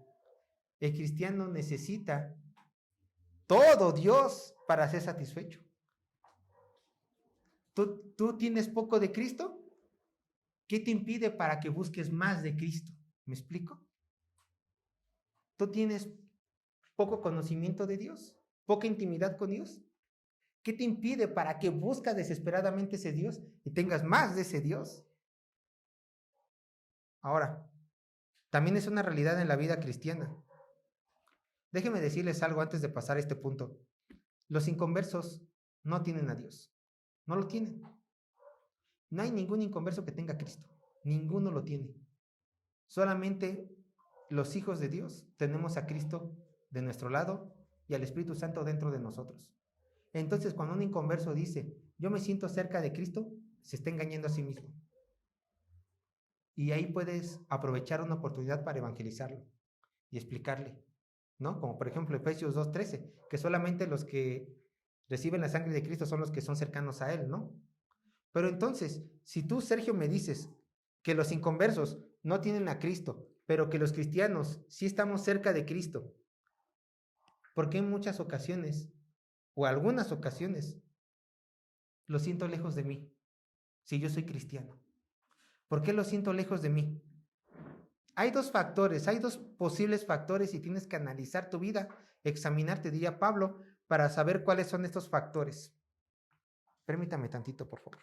El cristiano necesita todo Dios para ser satisfecho. ¿Tú tienes poco de Cristo? ¿Qué te impide para que busques más de Cristo? ¿Me explico? ¿Tú tienes poco conocimiento de Dios? ¿Poca intimidad con Dios? ¿Qué te impide para que buscas desesperadamente ese Dios y tengas más de ese Dios? Ahora, también es una realidad en la vida cristiana. Déjenme decirles algo antes de pasar a este punto. Los inconversos no tienen a Dios. No lo tienen. No hay ningún inconverso que tenga a Cristo. Ninguno lo tiene. Solamente los hijos de Dios tenemos a Cristo de nuestro lado y al Espíritu Santo dentro de nosotros. Entonces, cuando un inconverso dice, yo me siento cerca de Cristo, se está engañando a sí mismo. Y ahí puedes aprovechar una oportunidad para evangelizarlo y explicarle, ¿no? Como por ejemplo Efesios 2:13, que solamente los que reciben la sangre de Cristo son los que son cercanos a Él, ¿no? Pero entonces, si tú, Sergio, me dices que los inconversos no tienen a Cristo, pero que los cristianos sí estamos cerca de Cristo, ¿por qué en muchas ocasiones, o algunas ocasiones, lo siento lejos de mí, si yo soy cristiano? ¿Por qué lo siento lejos de mí? Hay dos posibles factores y tienes que analizar tu vida, examinarte, diría Pablo, para saber cuáles son estos factores. Permítame tantito, por favor.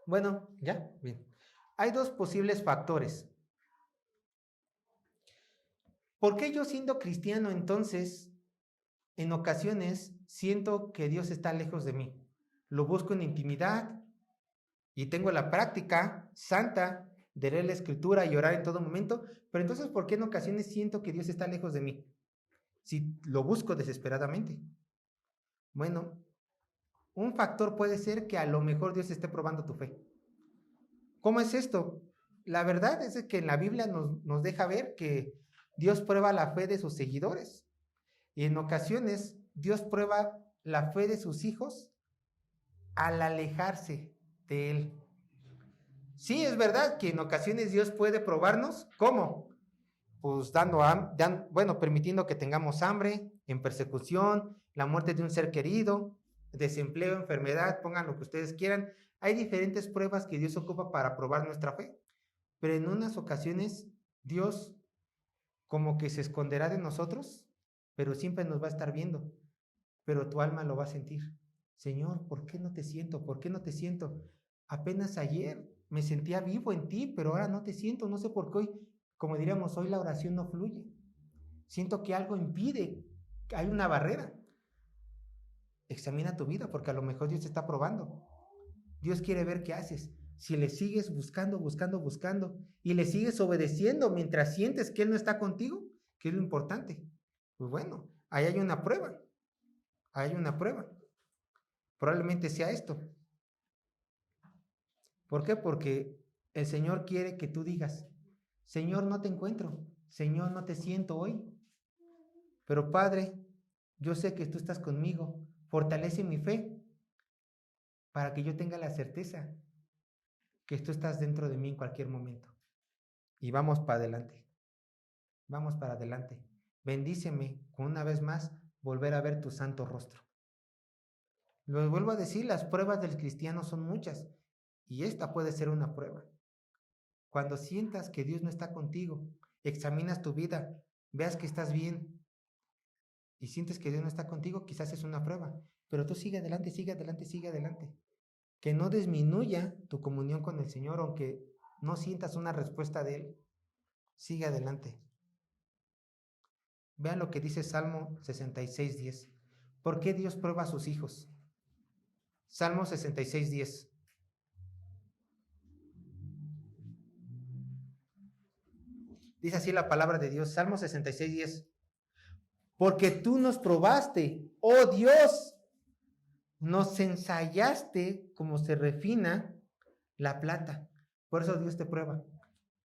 Bueno, ya, bien. Hay dos posibles factores. ¿Por qué yo siendo cristiano entonces, en ocasiones, siento que Dios está lejos de mí? Lo busco en intimidad y tengo la práctica santa de leer la Escritura y orar en todo momento, pero entonces, ¿por qué en ocasiones siento que Dios está lejos de mí? Si lo busco desesperadamente. Bueno, un factor puede ser que a lo mejor Dios esté probando tu fe. ¿Cómo es esto? La verdad es que en la Biblia nos deja ver que Dios prueba la fe de sus seguidores. Y en ocasiones Dios prueba la fe de sus hijos al alejarse de Él. Sí, es verdad que en ocasiones Dios puede probarnos. ¿Cómo? Pues permitiendo que tengamos hambre, en persecución, la muerte de un ser querido, desempleo, enfermedad, pongan lo que ustedes quieran. Hay diferentes pruebas que Dios ocupa para probar nuestra fe. Pero en unas ocasiones Dios como que se esconderá de nosotros, pero siempre nos va a estar viendo. Pero tu alma lo va a sentir. Señor, ¿por qué no te siento? ¿Por qué no te siento? Apenas ayer me sentía vivo en ti, pero ahora no te siento. No sé por qué hoy, como diríamos, hoy la oración no fluye. Siento que algo impide, que hay una barrera. Examina tu vida, porque a lo mejor Dios te está probando. Dios quiere ver qué haces. Si le sigues buscando y le sigues obedeciendo mientras sientes que Él no está contigo, que es lo importante, pues bueno, ahí hay una prueba. Hay una prueba. Probablemente sea esto. ¿Por qué? Porque el Señor quiere que tú digas, Señor, no te encuentro. Señor, no te siento hoy. Pero Padre, yo sé que tú estás conmigo. Fortalece mi fe para que yo tenga la certeza que tú estás dentro de mí en cualquier momento. Y vamos para adelante. Vamos para adelante. Bendíceme con una vez más volver a ver tu santo rostro. Lo vuelvo a decir, las pruebas del cristiano son muchas y esta puede ser una prueba. Cuando sientas que Dios no está contigo, examinas tu vida, veas que estás bien y sientes que Dios no está contigo, quizás es una prueba, pero tú sigue adelante, sigue adelante, sigue adelante. Que no disminuya tu comunión con el Señor, aunque no sientas una respuesta de Él. Sigue adelante. Vean lo que dice Salmo 66:10. ¿Por qué Dios prueba a sus hijos? Salmo 66:10. Dice así la palabra de Dios, Salmo 66:10. Porque tú nos probaste, oh Dios, nos ensayaste como se refina la plata. Por eso Dios te prueba,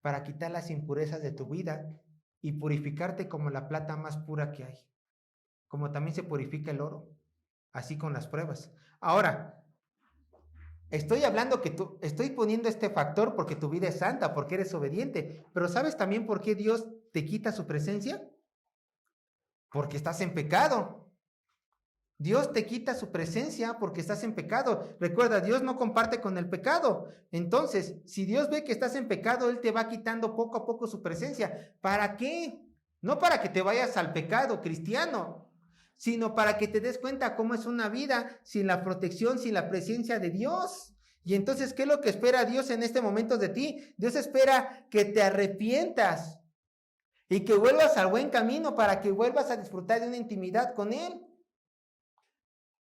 para quitar las impurezas de tu vida y purificarte como la plata más pura que hay. Como también se purifica el oro, así con las pruebas. Ahora, estoy poniendo este factor porque tu vida es santa, porque eres obediente, pero ¿sabes también por qué Dios te quita su presencia? Porque estás en pecado. Dios te quita su presencia porque estás en pecado. Recuerda, Dios no comparte con el pecado. Entonces, si Dios ve que estás en pecado, Él te va quitando poco a poco su presencia. ¿Para qué? No para que te vayas al pecado cristiano, sino para que te des cuenta cómo es una vida sin la protección, sin la presencia de Dios. Y entonces, ¿qué es lo que espera Dios en este momento de ti? Dios espera que te arrepientas y que vuelvas al buen camino para que vuelvas a disfrutar de una intimidad con Él.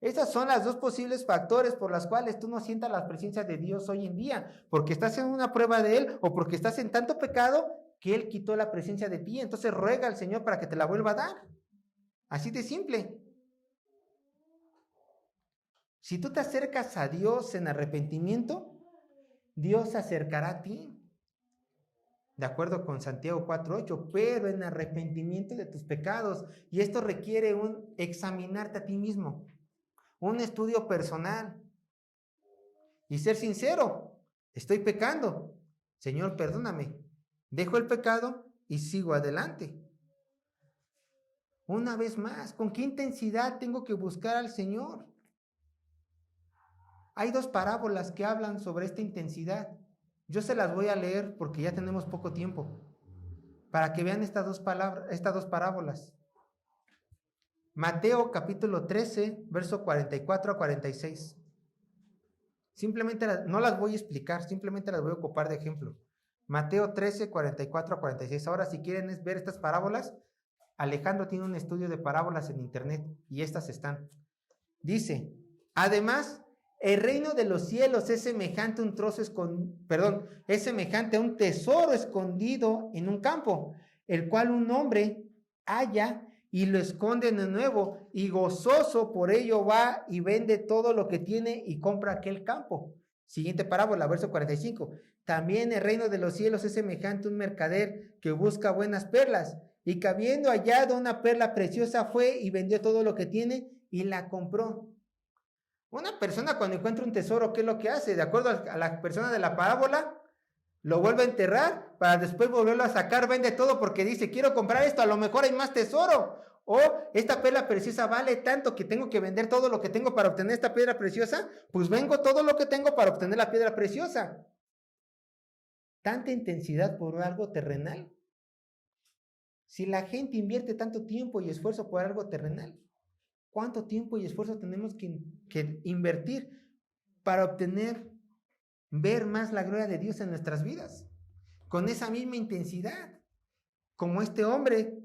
Esas son las dos posibles factores por las cuales tú no sientas la presencia de Dios hoy en día, porque estás en una prueba de Él o porque estás en tanto pecado que Él quitó la presencia de ti. Entonces ruega al Señor para que te la vuelva a dar. Así de simple. Si tú te acercas a Dios en arrepentimiento, Dios se acercará a ti. De acuerdo con Santiago 4:8, pero en arrepentimiento de tus pecados. Y esto requiere un examinarte a ti mismo, un estudio personal y ser sincero. Estoy pecando. Señor, perdóname. Dejo el pecado y sigo adelante. Una vez más, ¿con qué intensidad tengo que buscar al Señor? Hay dos parábolas que hablan sobre esta intensidad. Yo se las voy a leer porque ya tenemos poco tiempo, para que vean estas dos parábolas. Mateo capítulo 13, verso 44 a 46. Simplemente no las voy a explicar, simplemente las voy a ocupar de ejemplo. Mateo 13, 44 a 46. Ahora, si quieren ver estas parábolas, Alejandro tiene un estudio de parábolas en internet y estas están. Dice, además, el reino de los cielos es semejante a un tesoro escondido en un campo, el cual un hombre halla y lo esconde de nuevo, y gozoso por ello va y vende todo lo que tiene y compra aquel campo. Siguiente parábola, verso 45. También el reino de los cielos es semejante a un mercader que busca buenas perlas, y que habiendo hallado una perla preciosa fue y vendió todo lo que tiene y la compró. Una persona cuando encuentra un tesoro, ¿qué es lo que hace? De acuerdo a la persona de la parábola, lo vuelve a enterrar para después volverlo a sacar, vende todo porque dice, quiero comprar esto, a lo mejor hay más tesoro. O esta perla preciosa vale tanto que tengo que vender todo lo que tengo para obtener esta piedra preciosa, pues vengo todo lo que tengo para obtener la piedra preciosa. Tanta intensidad por algo terrenal. Si la gente invierte tanto tiempo y esfuerzo por algo terrenal, ¿cuánto tiempo y esfuerzo tenemos que invertir para obtener, ver más la gloria de Dios en nuestras vidas? Con esa misma intensidad, como este hombre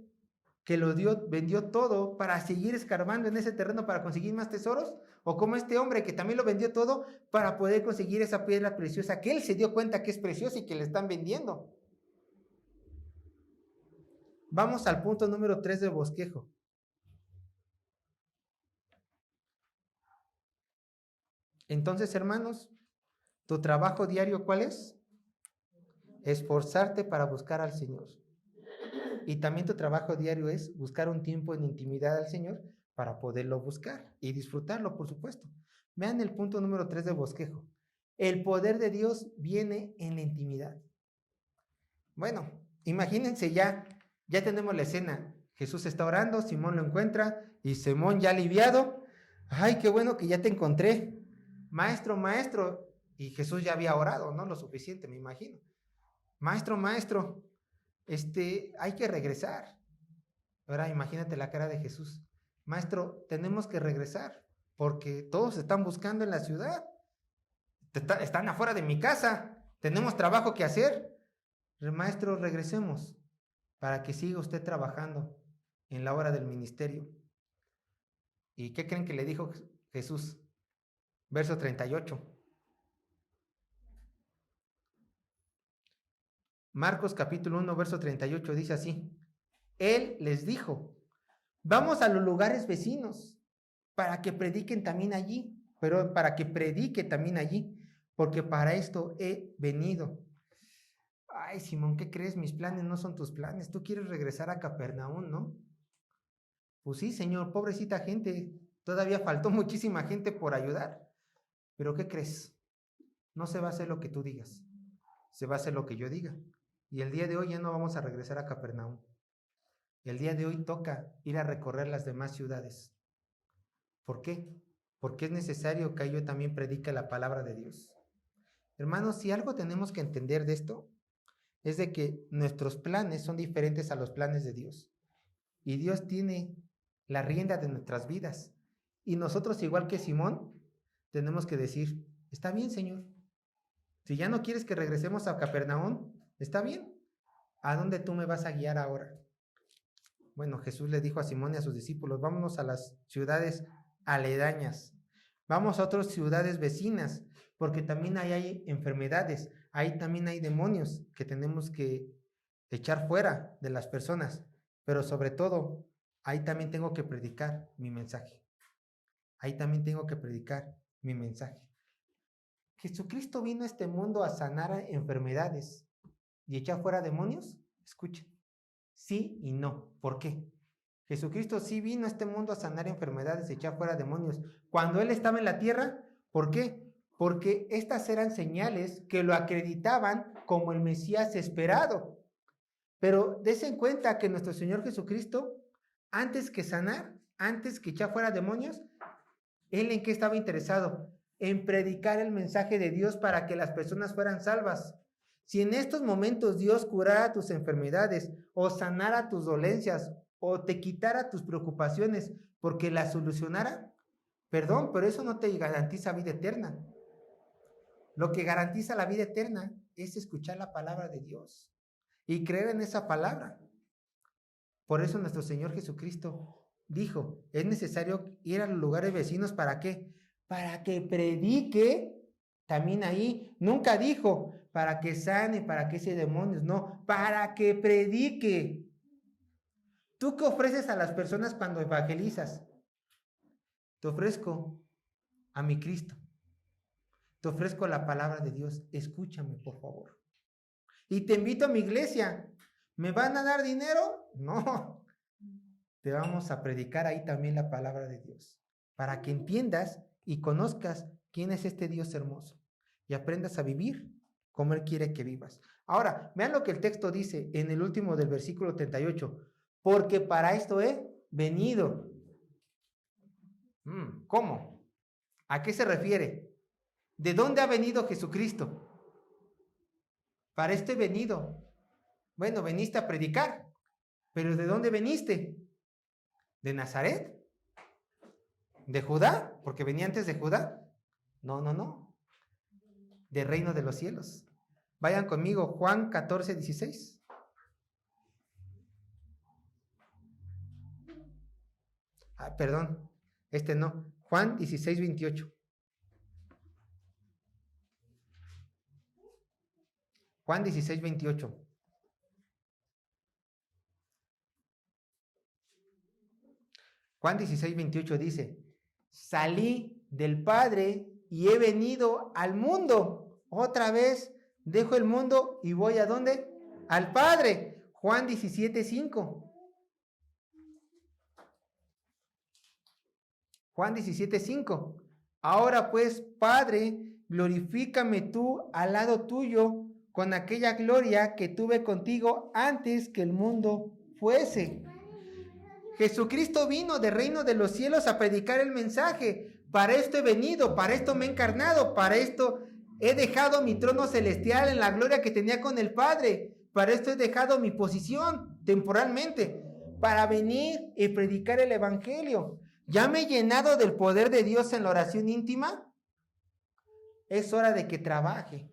que vendió todo para seguir escarbando en ese terreno para conseguir más tesoros, o como este hombre que también lo vendió todo para poder conseguir esa piedra preciosa que él se dio cuenta que es preciosa y que le están vendiendo. Vamos al punto número 3 del bosquejo. Entonces, hermanos, ¿tu trabajo diario cuál es? Esforzarte para buscar al Señor. Y también tu trabajo diario es buscar un tiempo en intimidad al Señor para poderlo buscar y disfrutarlo, por supuesto. Vean el punto número 3 del bosquejo. El poder de Dios viene en la intimidad. Bueno, imagínense ya tenemos la escena. Jesús está orando, Simón lo encuentra y Simón ya aliviado. Ay, qué bueno que ya te encontré. Maestro, maestro. Y Jesús ya había orado, ¿no? Lo suficiente, me imagino. Maestro, maestro, hay que regresar. Ahora imagínate la cara de Jesús. Maestro, tenemos que regresar porque todos están buscando en la ciudad. Están afuera de mi casa. Tenemos trabajo que hacer. Maestro, regresemos para que siga usted trabajando en la hora del ministerio. ¿Y qué creen que le dijo Jesús? Verso 38. Marcos capítulo 1, verso 38 dice así. Él les dijo, vamos a los lugares vecinos para que predique también allí, porque para esto he venido. Ay, Simón, ¿qué crees? Mis planes no son tus planes. Tú quieres regresar a Capernaum, ¿no? Pues sí, Señor, pobrecita gente. Todavía faltó muchísima gente por ayudar. Pero ¿qué crees? No se va a hacer lo que tú digas. Se va a hacer lo que yo diga. Y el día de hoy ya no vamos a regresar a Capernaum. El día de hoy toca ir a recorrer las demás ciudades. ¿Por qué? Porque es necesario que yo también predique la palabra de Dios. Hermanos, si algo tenemos que entender de esto, es de que nuestros planes son diferentes a los planes de Dios. Y Dios tiene la rienda de nuestras vidas. Y nosotros, igual que Simón, tenemos que decir, está bien, Señor, Si ya no quieres que regresemos a Capernaum, está bien. ¿A dónde tú me vas a guiar ahora? Bueno, Jesús le dijo a Simón y a sus discípulos, vámonos a las ciudades aledañas. Vamos a otras ciudades vecinas, porque también ahí hay enfermedades, ahí también hay demonios que tenemos que echar fuera de las personas. Pero sobre todo, ahí también tengo que predicar mi mensaje. Ahí también tengo que predicar mi mensaje. Jesucristo vino a este mundo a sanar enfermedades y echar fuera demonios. Escuchen, sí y no. ¿Por qué? Jesucristo sí vino a este mundo a sanar enfermedades y echar fuera demonios. Cuando Él estaba en la tierra, ¿por qué? Porque estas eran señales que lo acreditaban como el Mesías esperado. Pero des en cuenta que nuestro Señor Jesucristo, antes que sanar, antes que echar fuera demonios, ¿Él en qué estaba interesado? En predicar el mensaje de Dios para que las personas fueran salvas. Si en estos momentos Dios curara tus enfermedades o sanara tus dolencias o te quitara tus preocupaciones porque las solucionara, perdón, pero eso no te garantiza vida eterna. Lo que garantiza la vida eterna es escuchar la palabra de Dios y creer en esa palabra. Por eso nuestro Señor Jesucristo dijo, es necesario ir a los lugares vecinos, ¿para qué? Para que predique también ahí. Nunca dijo, para que sane, para que eche demonios, no, para que predique. ¿Tú qué ofreces a las personas cuando evangelizas? Te ofrezco a mi Cristo. Te ofrezco la palabra de Dios. Escúchame, por favor. Y te invito a mi iglesia. ¿Me van a dar dinero? No. Te vamos a predicar ahí también la palabra de Dios, para que entiendas y conozcas quién es este Dios hermoso y aprendas a vivir como Él quiere que vivas. Ahora, vean lo que el texto dice en el último del versículo 38, porque para esto he venido. ¿Cómo? ¿A qué se refiere? ¿De dónde ha venido Jesucristo? Para esto he venido. Bueno, veniste a predicar, pero ¿de dónde veniste? ¿De Nazaret? ¿De Judá? Porque venía antes de Judá. No. Del reino de los cielos. Vayan conmigo, Juan 14, 16. Perdón, no. Juan 16, 28. Juan 16, 28. Juan 16, 28 dice, salí del Padre y he venido al mundo. Otra vez dejo el mundo y voy ¿a dónde? Al Padre. Juan 17, 5. Juan 17, 5. Ahora pues, Padre, glorifícame tú al lado tuyo con aquella gloria que tuve contigo antes que el mundo fuese. Jesucristo vino del reino de los cielos a predicar el mensaje. Para esto he venido, para esto me he encarnado, para esto he dejado mi trono celestial en la gloria que tenía con el Padre. Para esto he dejado mi posición temporalmente, para venir y predicar el evangelio. ¿Ya me he llenado del poder de Dios en la oración íntima? Es hora de que trabaje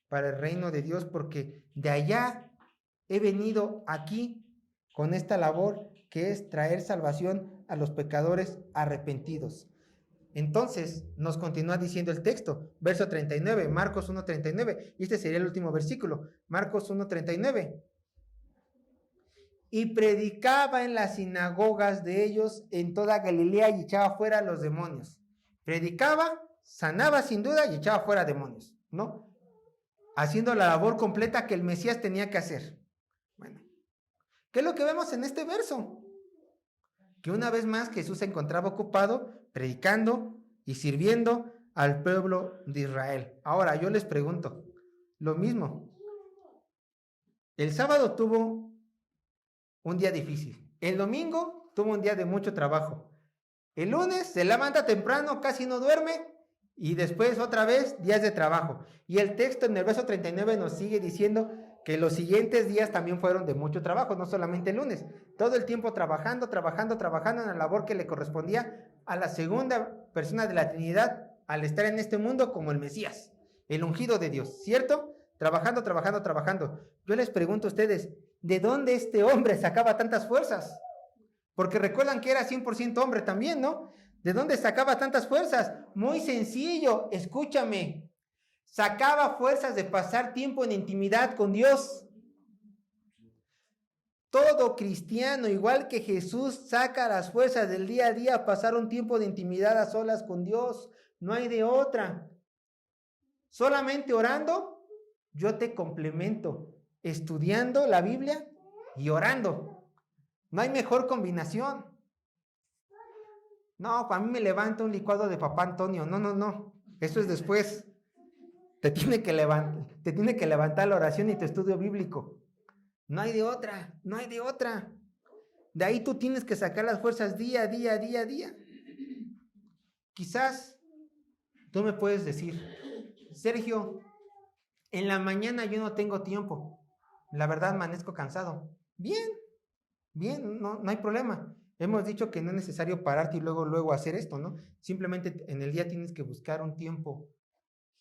para el reino de Dios, porque de allá he venido aquí con esta labor que es traer salvación a los pecadores arrepentidos. Entonces nos continúa diciendo el texto, verso 39, Marcos 1:39, y este sería el último versículo, Marcos 1:39. Y predicaba en las sinagogas de ellos en toda Galilea y echaba fuera a los demonios. Predicaba, sanaba sin duda y echaba fuera demonios, ¿no? Haciendo la labor completa que el Mesías tenía que hacer. Bueno, ¿qué es lo que vemos en este verso? Que una vez más Jesús se encontraba ocupado predicando y sirviendo al pueblo de Israel. Ahora yo les pregunto, lo mismo. El sábado tuvo un día difícil. El domingo tuvo un día de mucho trabajo. El lunes se levanta temprano, casi no duerme, y después otra vez días de trabajo. Y el texto en el verso 39 nos sigue diciendo que los siguientes días también fueron de mucho trabajo, no solamente el lunes. Todo el tiempo trabajando en la labor que le correspondía a la segunda persona de la Trinidad al estar en este mundo como el Mesías. el ungido de Dios, ¿cierto? Trabajando, trabajando, trabajando. Yo les pregunto a ustedes, ¿de dónde este hombre sacaba tantas fuerzas? Porque recuerdan que era 100% hombre también, ¿no? ¿De dónde sacaba tantas fuerzas? Muy sencillo, escúchame. Sacaba fuerzas de pasar tiempo en intimidad con Dios. Todo cristiano, igual que Jesús, saca las fuerzas del día a día a pasar un tiempo de intimidad a solas con Dios. No hay de otra. Solamente orando, yo te complemento. Estudiando la Biblia y orando. No hay mejor combinación. No, para mí me levanta un licuado de papá Antonio. No, no, no. Eso es después. Te tiene que levantar la oración y tu estudio bíblico. No hay de otra, no hay de otra. De ahí tú tienes que sacar las fuerzas día a día, día a día. Quizás tú me puedes decir, Sergio, en la mañana yo no tengo tiempo. La verdad amanezco cansado. Bien, bien, no hay problema. Hemos dicho que no es necesario pararte y luego hacer esto, ¿no? Simplemente en el día tienes que buscar un tiempo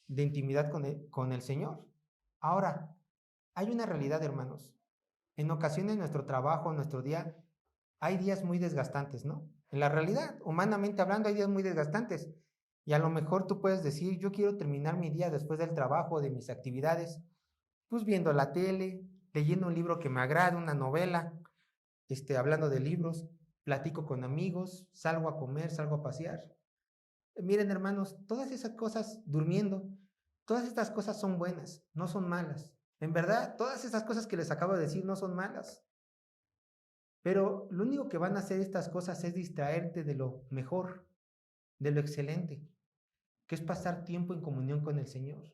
de intimidad con el Señor. Ahora, hay una realidad, hermanos. En ocasiones nuestro trabajo, nuestro día, hay días muy desgastantes, ¿no? En la realidad, humanamente hablando, hay días muy desgastantes. Y a lo mejor tú puedes decir, yo quiero terminar mi día después del trabajo, de mis actividades, pues viendo la tele, leyendo un libro que me agrada, una novela, hablando de libros, platico con amigos, salgo a comer, salgo a pasear. Miren, hermanos, todas esas cosas, durmiendo, todas estas cosas son buenas, no son malas. En verdad, todas esas cosas que les acabo de decir no son malas. Pero lo único que van a hacer estas cosas es distraerte de lo mejor, de lo excelente, que es pasar tiempo en comunión con el Señor.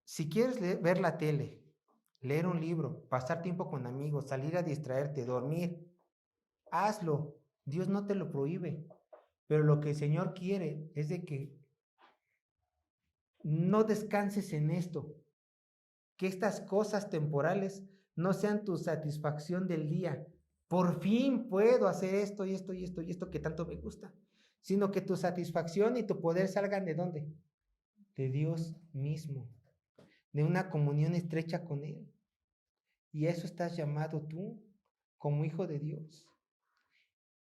Si quieres ver la tele, leer un libro, pasar tiempo con amigos, salir a distraerte, dormir, hazlo. Dios no te lo prohíbe. Pero lo que el Señor quiere es de que no descanses en esto, que estas cosas temporales no sean tu satisfacción del día. Por fin puedo hacer esto y esto y esto y esto que tanto me gusta. Sino que tu satisfacción y tu poder salgan ¿de dónde? De Dios mismo. De una comunión estrecha con Él. Y eso estás llamado tú como hijo de Dios.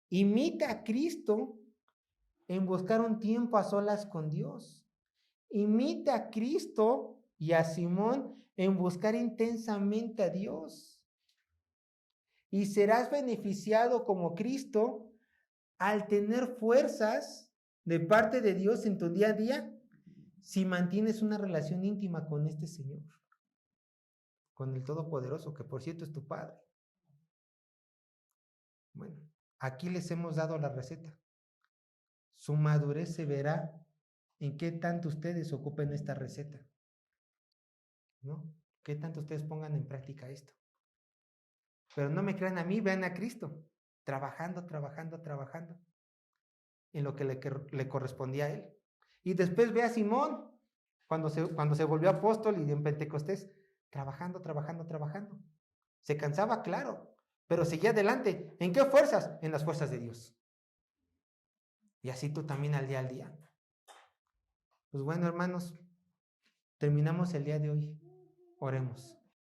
Imita a Cristo en buscar un tiempo a solas con Dios. Imita a Cristo y a Simón en buscar intensamente a Dios. Y serás beneficiado como Cristo al tener fuerzas de parte de Dios en tu día a día si mantienes una relación íntima con este Señor, con el Todopoderoso, que por cierto es tu Padre. Bueno, aquí les hemos dado la receta. Su madurez se verá en qué tanto ustedes ocupen esta receta, ¿no? Qué tanto ustedes pongan en práctica esto. Pero no me crean a mí, vean a Cristo, trabajando, trabajando, trabajando, en lo que le correspondía a él. Y después ve a Simón, cuando se volvió apóstol y en Pentecostés, trabajando, trabajando, trabajando. Se cansaba, claro, pero seguía adelante. ¿En qué fuerzas? En las fuerzas de Dios. Y así tú también al día. Pues bueno, hermanos, terminamos el día de hoy. Oremos.